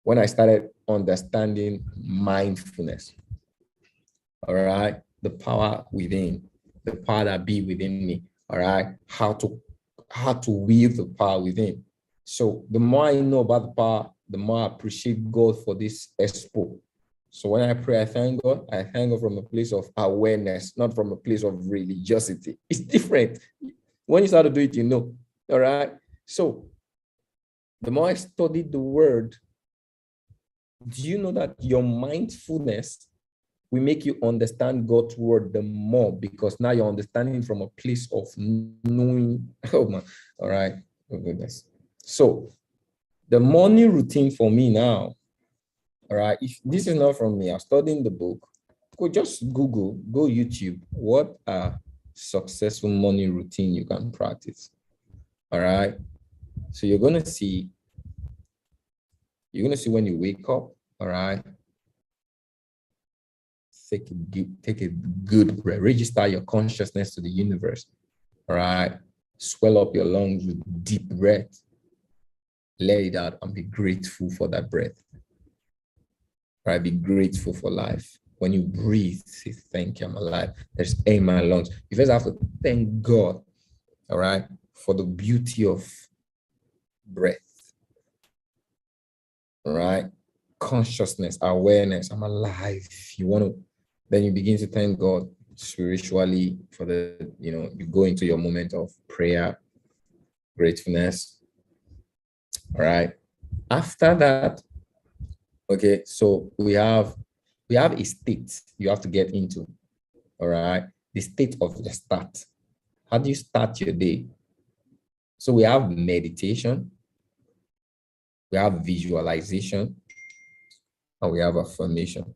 A: when I started understanding mindfulness. All right. The power within, the power that be within me. All right. How to wield the power within. So the more I know about the power, the more I appreciate God for this expo. So when I pray, I thank God. I thank God from a place of awareness, not from a place of religiosity. It's different. When you start to do it, you know. All right. So the more I studied the word, do you know that your mindfulness will make you understand God's word the more, because now you're understanding from a place of knowing. Oh man. All right. Oh goodness. So the morning routine for me now, all right, if this is not from me, I'm studying the book, just Google, go YouTube, what are successful morning routine you can practice? All right. So you're going to see when you wake up, all right, take a good breath, register your consciousness to the universe, all right, swell up your lungs with deep breath, let it out and be grateful for that breath. Right? Be grateful for life. When you breathe, say, thank you, I'm alive. There's air in my lungs. You first have to thank God, all right, for the beauty of breath. All right? Consciousness, awareness, I'm alive. Then you begin to thank God spiritually for you go into your moment of prayer, gratefulness. All right? After that, okay, so we have a state you have to get into, all right? The state of the start. How do you start your day? So we have meditation, we have visualization, and we have affirmation.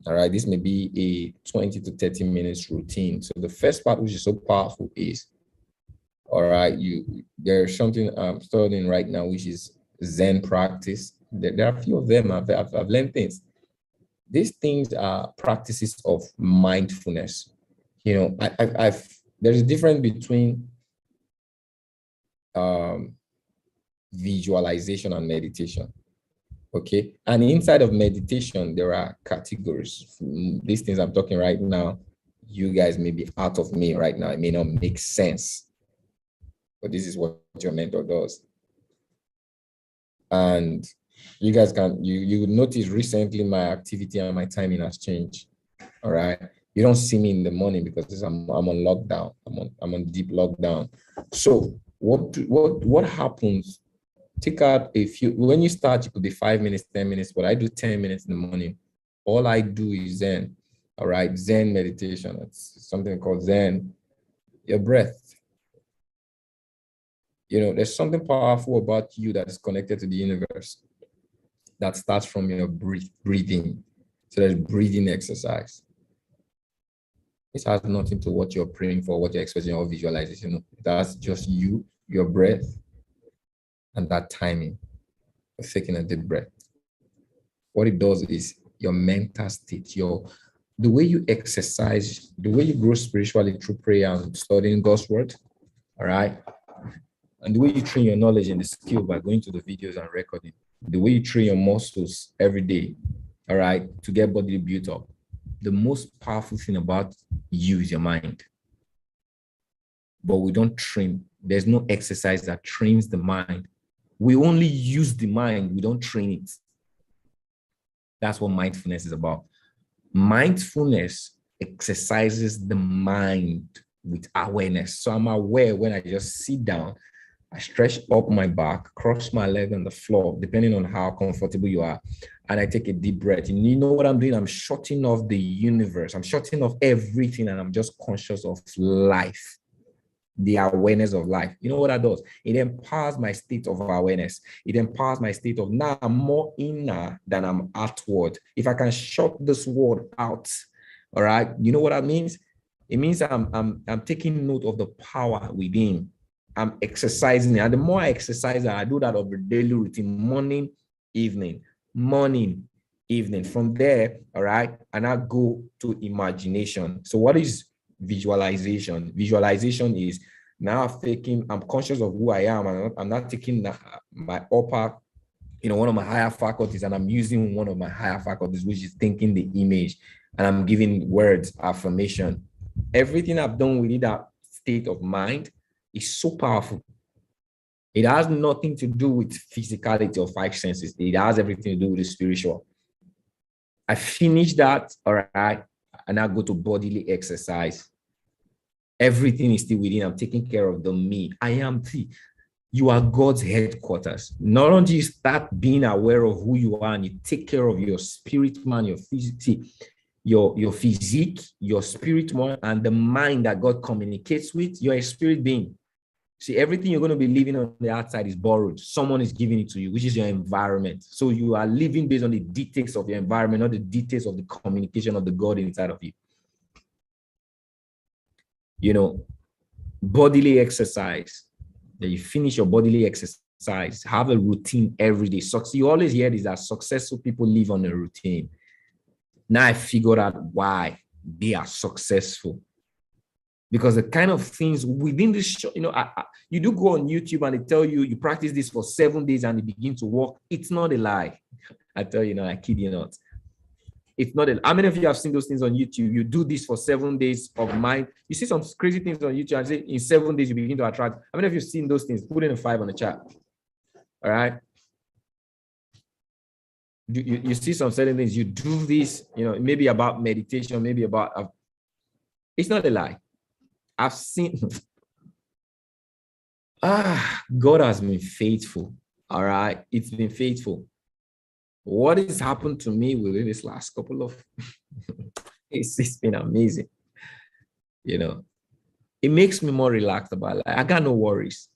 A: All right, this may be a 20 to 30 minutes routine. So the first part, which is so powerful, is, all right, there's something I'm studying right now, which is Zen practice. There are a few of them. I've learned things. These things are practices of mindfulness. You know, there's a difference between visualization and meditation. Okay, and inside of meditation, there are categories. These things I'm talking right now, you guys may be out of me right now. It may not make sense, but this is what your mentor does. And you guys you notice recently my activity and my timing has changed. All right. You don't see me in the morning because I'm on lockdown. I'm on deep lockdown. So what happens? Take out a few. When you start, it could be 5 minutes, 10 minutes, but I do 10 minutes in the morning. All I do is Zen. All right, Zen meditation. It's something called Zen. Your breath. You know, there's something powerful about you that is connected to the universe that starts from your breathing. So there's breathing exercise. This has nothing to what you're praying for, what you're expecting, or visualization. That's just you, your breath, and that timing of taking a deep breath. What it does is your mental state, the way you exercise, the way you grow spiritually through prayer and studying God's word, all right? And the way you train your knowledge and the skill by going to the videos and recording, the way you train your muscles every day, all right, to get body built up. The most powerful thing about you is your mind. But we don't train. There's no exercise that trains the mind. We only use the mind. We don't train it. That's what mindfulness is about. Mindfulness exercises the mind with awareness. So I'm aware when I just sit down, I stretch up my back, cross my leg on the floor, depending on how comfortable you are, and I take a deep breath. And you know what I'm doing? I'm shutting off the universe. I'm shutting off everything, and I'm just conscious of life, the awareness of life. You know what that does? It empowers my state of awareness. It empowers my state of now I'm more inner than I'm outward. If I can shut this world out, all right, you know what that means? It means I'm taking note of the power within. I'm exercising it. And the more I exercise, I do that of a daily routine, morning, evening. From there, all right, and I go to imagination. So what is visualization? Visualization is now I'm conscious of who I am. I'm not taking my upper, one of my higher faculties, and I'm using one of my higher faculties, which is thinking the image, and I'm giving words, affirmation. Everything I've done within that state of mind is so powerful. It has nothing to do with physicality or five senses. It has everything to do with the spiritual. I finish that, all right, and I go to bodily exercise. Everything is still within. I'm taking care of the me. I am the. You are God's headquarters. Not only you start being aware of who you are and you take care of your spirit man, your physique, your physique, your spirit man, and the mind that God communicates with, you're a spirit being. See, everything you're going to be living on the outside is borrowed. Someone is giving it to you, which is your environment. So you are living based on the details of your environment, not the details of the communication of the God inside of you. You know, bodily exercise. Then you finish your bodily exercise, have a routine every day. So you always hear this, that successful people live on a routine. Now I figured out why they are successful. Because the kind of things within this show, you do go on YouTube and they tell you, you practice this for 7 days and it begins to work. It's not a lie. I tell you, I kid you not. It's not a, how many of you have seen those things on YouTube? You do this for 7 days of mind. You see some crazy things on YouTube and say in 7 days you begin to attract. How many of you have seen those things? Put in a 5 on the chat. All right. You see some certain things. You do this, maybe about meditation, maybe about, it's not a lie. I've seen, God has been faithful. All right. It's been faithful. What has happened to me within this last couple of, it's been amazing. It makes me more relaxed about life. I got no worries.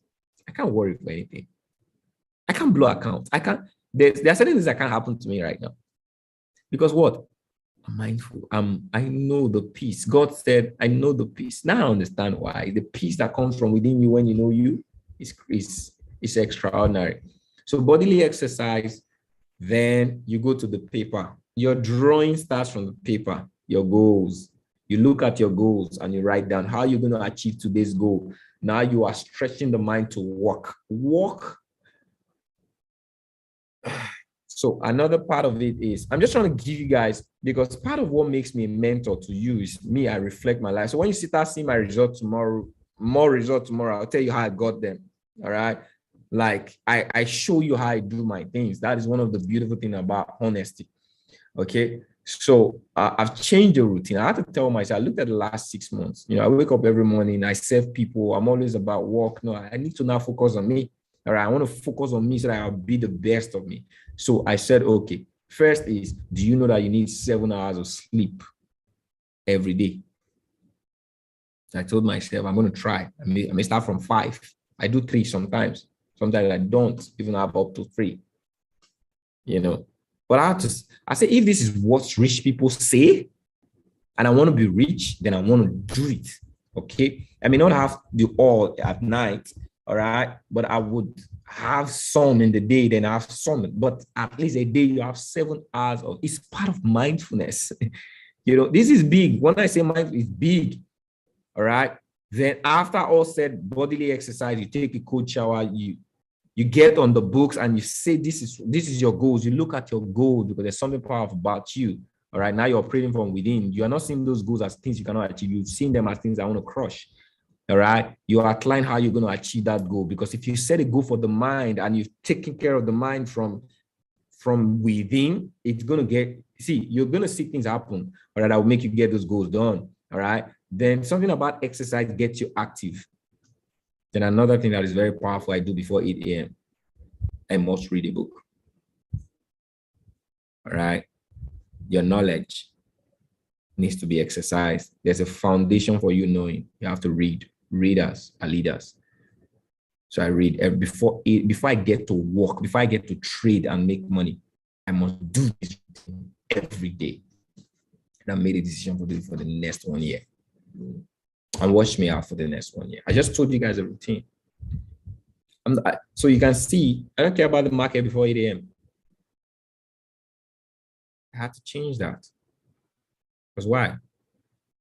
A: I can't worry for anything. I can't blow accounts. There are certain things that can't happen to me right now. Because what? I'm mindful. I know the peace. God said, I know the peace. Now I understand why. The peace that comes from within you when you know you is extraordinary. So bodily exercise, then you go to the paper. Your drawing starts from the paper, your goals. You look at your goals and you write down how you're going to achieve today's goal. Now you are stretching the mind to work. So another part of it is, I'm just trying to give you guys, because part of what makes me a mentor to you is me, I reflect my life. So when you start seeing my result tomorrow, I'll tell you how I got them. All right. Like I show you how I do my things. That is one of the beautiful things about honesty. Okay. So I've changed the routine. I had to tell myself, I looked at the last 6 months, I wake up every morning, I serve people. I'm always about work. No, I need to now focus on me. All right. I want to focus on me so that I'll be the best of me. So I said, okay, First is, do you know that you need 7 hours of sleep every day? I told myself, I'm going to try. I may start from 5. I do 3 sometimes. Sometimes I don't even have up to 3, But I say, if this is what rich people say, and I want to be rich, then I want to do it, okay? I may not have the all at night, all right? But I would have some in the day, then I have some. But at least a day, you have 7 hours of, it's part of mindfulness. This is big. When I say mindfulness, it's big, all right? Then after all said bodily exercise, you take a cold shower, you get on the books and you say, this is your goals. You look at your goals because there's something powerful about you. All right, now you're operating from within. You are not seeing those goals as things you cannot achieve. You've seen them as things I want to crush. All right, you outline how you're going to achieve that goal. Because if you set a goal for the mind and you've taken care of the mind from within, it's going to you're going to see things happen, all right, that will make you get those goals done. All right, then something about exercise gets you active. Then another thing that is very powerful I do before 8 a.m. I must read a book. All right. Your knowledge needs to be exercised. There's a foundation for you knowing. You have to read. Readers are leaders. So I read before I get to work, before I get to trade and make money, I must do this every day. And I made a decision to do it for the next 1 year. And watch me out for the next 1 year. I just told you guys a routine. So you can see, I don't care about the market before 8 a.m. I had to change that. Because why?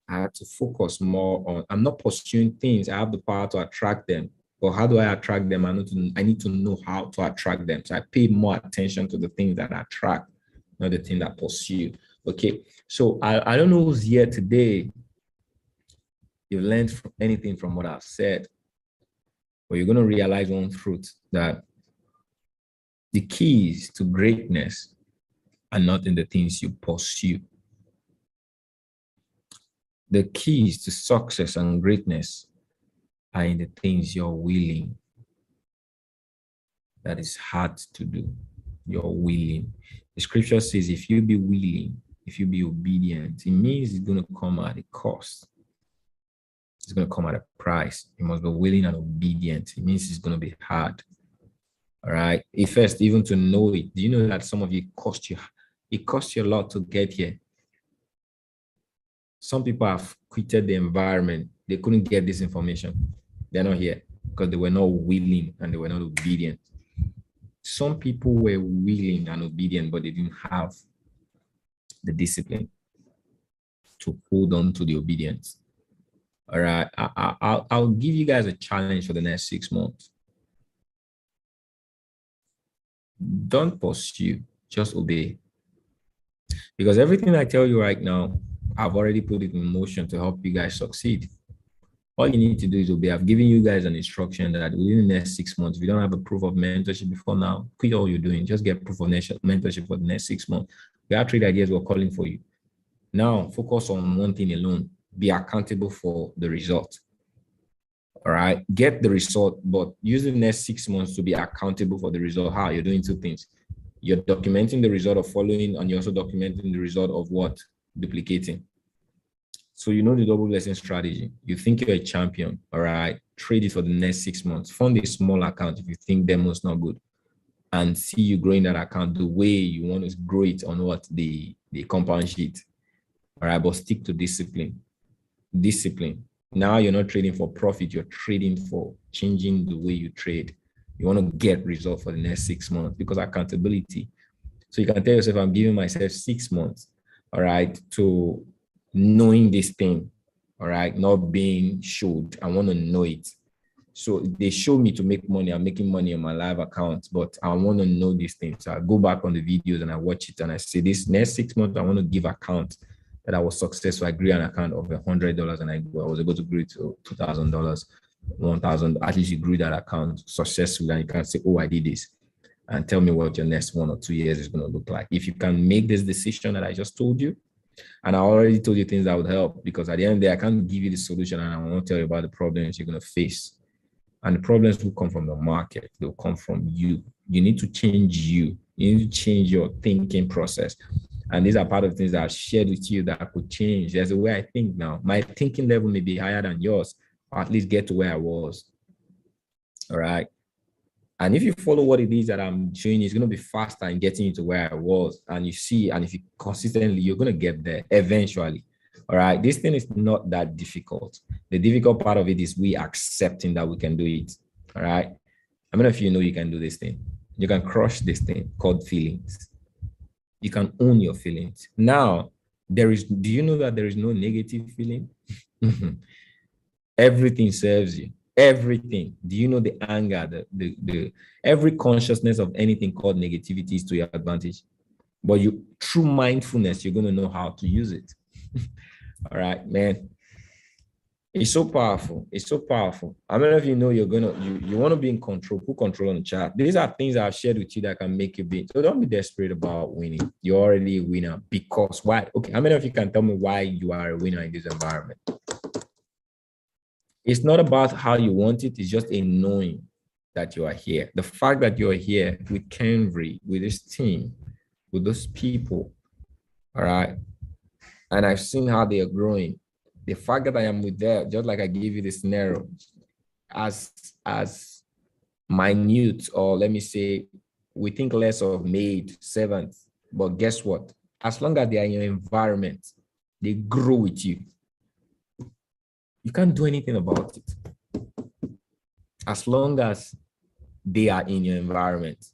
A: I had to focus more on, I'm not pursuing things. I have the power to attract them. But how do I attract them? I need to know how to attract them. So I pay more attention to the things that attract, not the thing that pursue. Okay. So I don't know who's here today. You've learned anything from what I've said. But you're going to realize one truth, that the keys to greatness are not in the things you pursue. The keys to success and greatness are in the things you're willing. That is hard to do. You're willing. The scripture says, if you be willing, if you be obedient, it means it's going to come at a cost. It's going to come at a price. You must be willing and obedient. It means it's going to be hard. All right. First, even to know it. Do you know that some of you it cost you a lot to get here? Some people have quitted the environment. They couldn't get this information. They're not here because they were not willing and they were not obedient. Some people were willing and obedient, but they didn't have the discipline to hold on to the obedience. All right. I'll give you guys a challenge for the next 6 months. Don't pursue, just obey. Because everything I tell you right now, I've already put it in motion to help you guys succeed. All you need to do is obey. I've given you guys an instruction that within the next 6 months, if you don't have a proof of mentorship before now, quit all you're doing. Just get proof of mentorship for the next 6 months. We have 3 ideas we're calling for you. Now, focus on one thing alone. Be accountable for the result. All right. Get the result, but use the next 6 months to be accountable for the result. How? You're doing 2 things. You're documenting the result of following, and you're also documenting the result of what? Duplicating. So you know the double blessing strategy. You think you're a champion, all right? Trade it for the next 6 months. Fund a small account if you think demo's not good, and see you growing that account the way you want to grow it on what? The compound sheet. All right, but stick to discipline. Discipline. Now you're not trading for profit, you're trading for changing the way you trade. You want to get results for the next 6 months because accountability. So you can tell yourself, I'm giving myself 6 months, all right, to knowing this thing, all right, not being showed. I want to know it. So they show me to make money. I'm making money on my live account, but I want to know these things. So I go back on the videos and I watch it and I say, this next 6 months, I want to give account that I was successful. I grew an account of $100 and I was able to grow it to $2,000, $1,000. At least you grew that account successfully and you can say, oh, I did this. And tell me what your next 1 or 2 years is going to look like. If you can make this decision that I just told you, and I already told you things that would help, because at the end of the day, I can't give you the solution and I won't tell you about the problems you're going to face. And the problems will come from the market. They'll come from you You need to change you. You need to change your thinking process. And these are part of things that I've shared with you that could change. There's a way I think now. My thinking level may be higher than yours, or at least get to where I was. All right. And if you follow what it is that I'm doing, it's going to be faster in getting you to where I was. And you see, and if you consistently, you're going to get there eventually. All right. This thing is not that difficult. The difficult part of it is we accepting that we can do it. All right. How many of you know you can do this thing? You can crush this thing called feelings. You can own your feelings. Now, do you know that there is no negative feeling? Everything serves you. Everything. Do you know the anger, every consciousness of anything called negativity is to your advantage? But through mindfulness, you're going to know how to use it. All right, man. It's so powerful. It's so powerful. I don't know if you know you want to be in control. Put control on the chat. These are things I've shared with you that can make you be. So don't be desperate about winning. You're already a winner. Because why? Okay, how many of you can tell me why you are a winner in this environment? It's not about how you want it. It's just a knowing that you are here. The fact that you're here with Kenry, with this team, with those people, all right? And I've seen how they are growing. The fact that I am with them, just like I gave you the scenario, as minute, or let me say, we think less of maid, servants, but guess what? As long as they are in your environment, they grow with you. You can't do anything about it. As long as they are in your environment,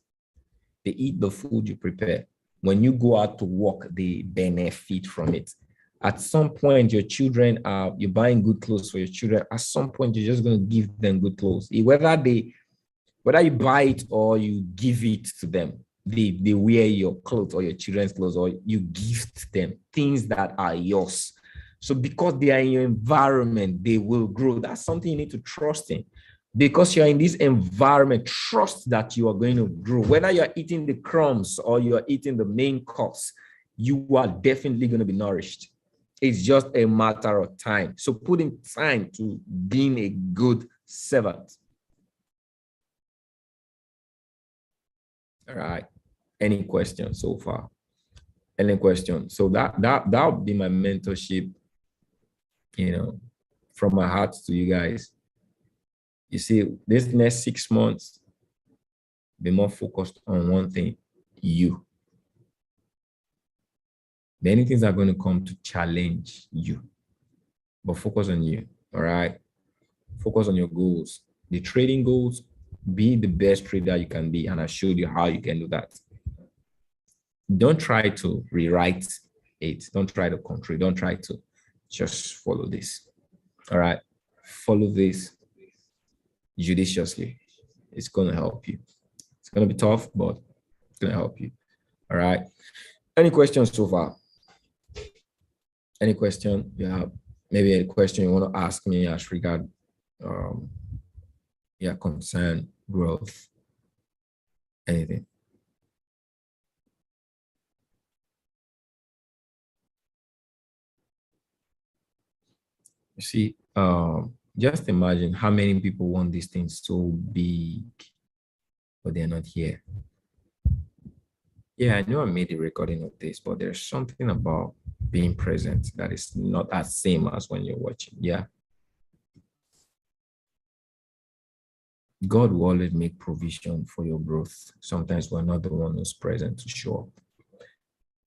A: they eat the food you prepare. When you go out to work, they benefit from it. At some point, your children you're buying good clothes for your children. At some point, you're just going to give them good clothes. Whether you buy it or you give it to them, they wear your clothes or your children's clothes, or you gift them things that are yours. So because they are in your environment, they will grow. That's something you need to trust in. Because you're in this environment, trust that you are going to grow. Whether you're eating the crumbs or you're eating the main course, you are definitely going to be nourished. It's just a matter of time. So put in time to being a good servant. All right. Any questions so far? Any questions? So that would be my mentorship, from my heart to you guys. You see, this next 6 months, be more focused on one thing, you. Many things are going to come to challenge you, but focus on you, all right? Focus on your goals. The trading goals, be the best trader you can be, and I showed you how you can do that. Don't try to rewrite it. Don't try to control. Don't try to just follow this, all right? Follow this judiciously. It's going to help you. It's going to be tough, but it's going to help you, all right? Any questions so far? Any question you have? Maybe a question you want to ask me as regard concern, growth, anything. You see, just imagine how many people want these things so big, but they're not here. Yeah, I know I made a recording of this, but there's something about being present that is not as same as when you're watching. Yeah. God will always make provision for your growth. Sometimes we're not the one who's present to show up.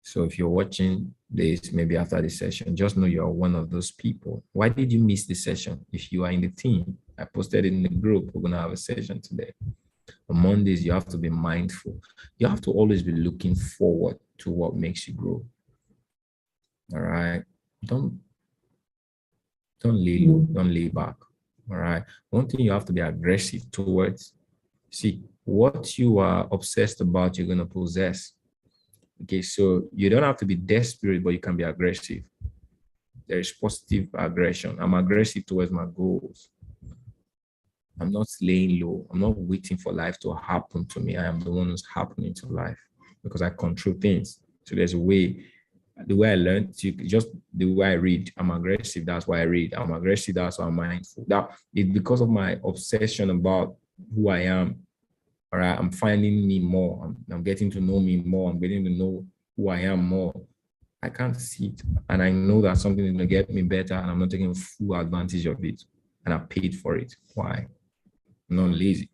A: So if you're watching this, maybe after the session, just know you're one of those people. Why did you miss the session? If you are in the team, I posted it in the group, we're going to have a session today. On Mondays, you have to be mindful. You have to always be looking forward to what makes you grow. All right. Don't lay low, don't lay back. All right. One thing you have to be aggressive towards. See, what you are obsessed about, you're going to possess. Okay, so you don't have to be desperate, but you can be aggressive. There is positive aggression. I'm aggressive towards my goals. I'm not laying low. I'm not waiting for life to happen to me. I am the one who's happening to life because I control things. So there's a way, the way I learned, just the way I read, I'm aggressive. That's why I read. I'm aggressive. That's why I'm mindful. That is because of my obsession about who I am. All right, I'm finding me more. I'm getting to know me more. I'm getting to know who I am more. I can't see it. And I know that something is going to get me better, and I'm not taking full advantage of it. And I paid for it. Why? I'm not lazy.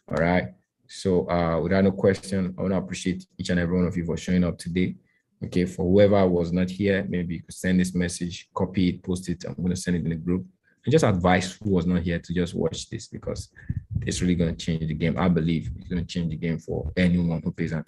A: All right. So without no question, I want to appreciate each and every one of you for showing up today. Okay, for whoever was not here, maybe you could send this message, copy it, post it. I'm going to send it in the group. And just advise who was not here to just watch this, because it's really going to change the game. I believe it's going to change the game for anyone who pays attention.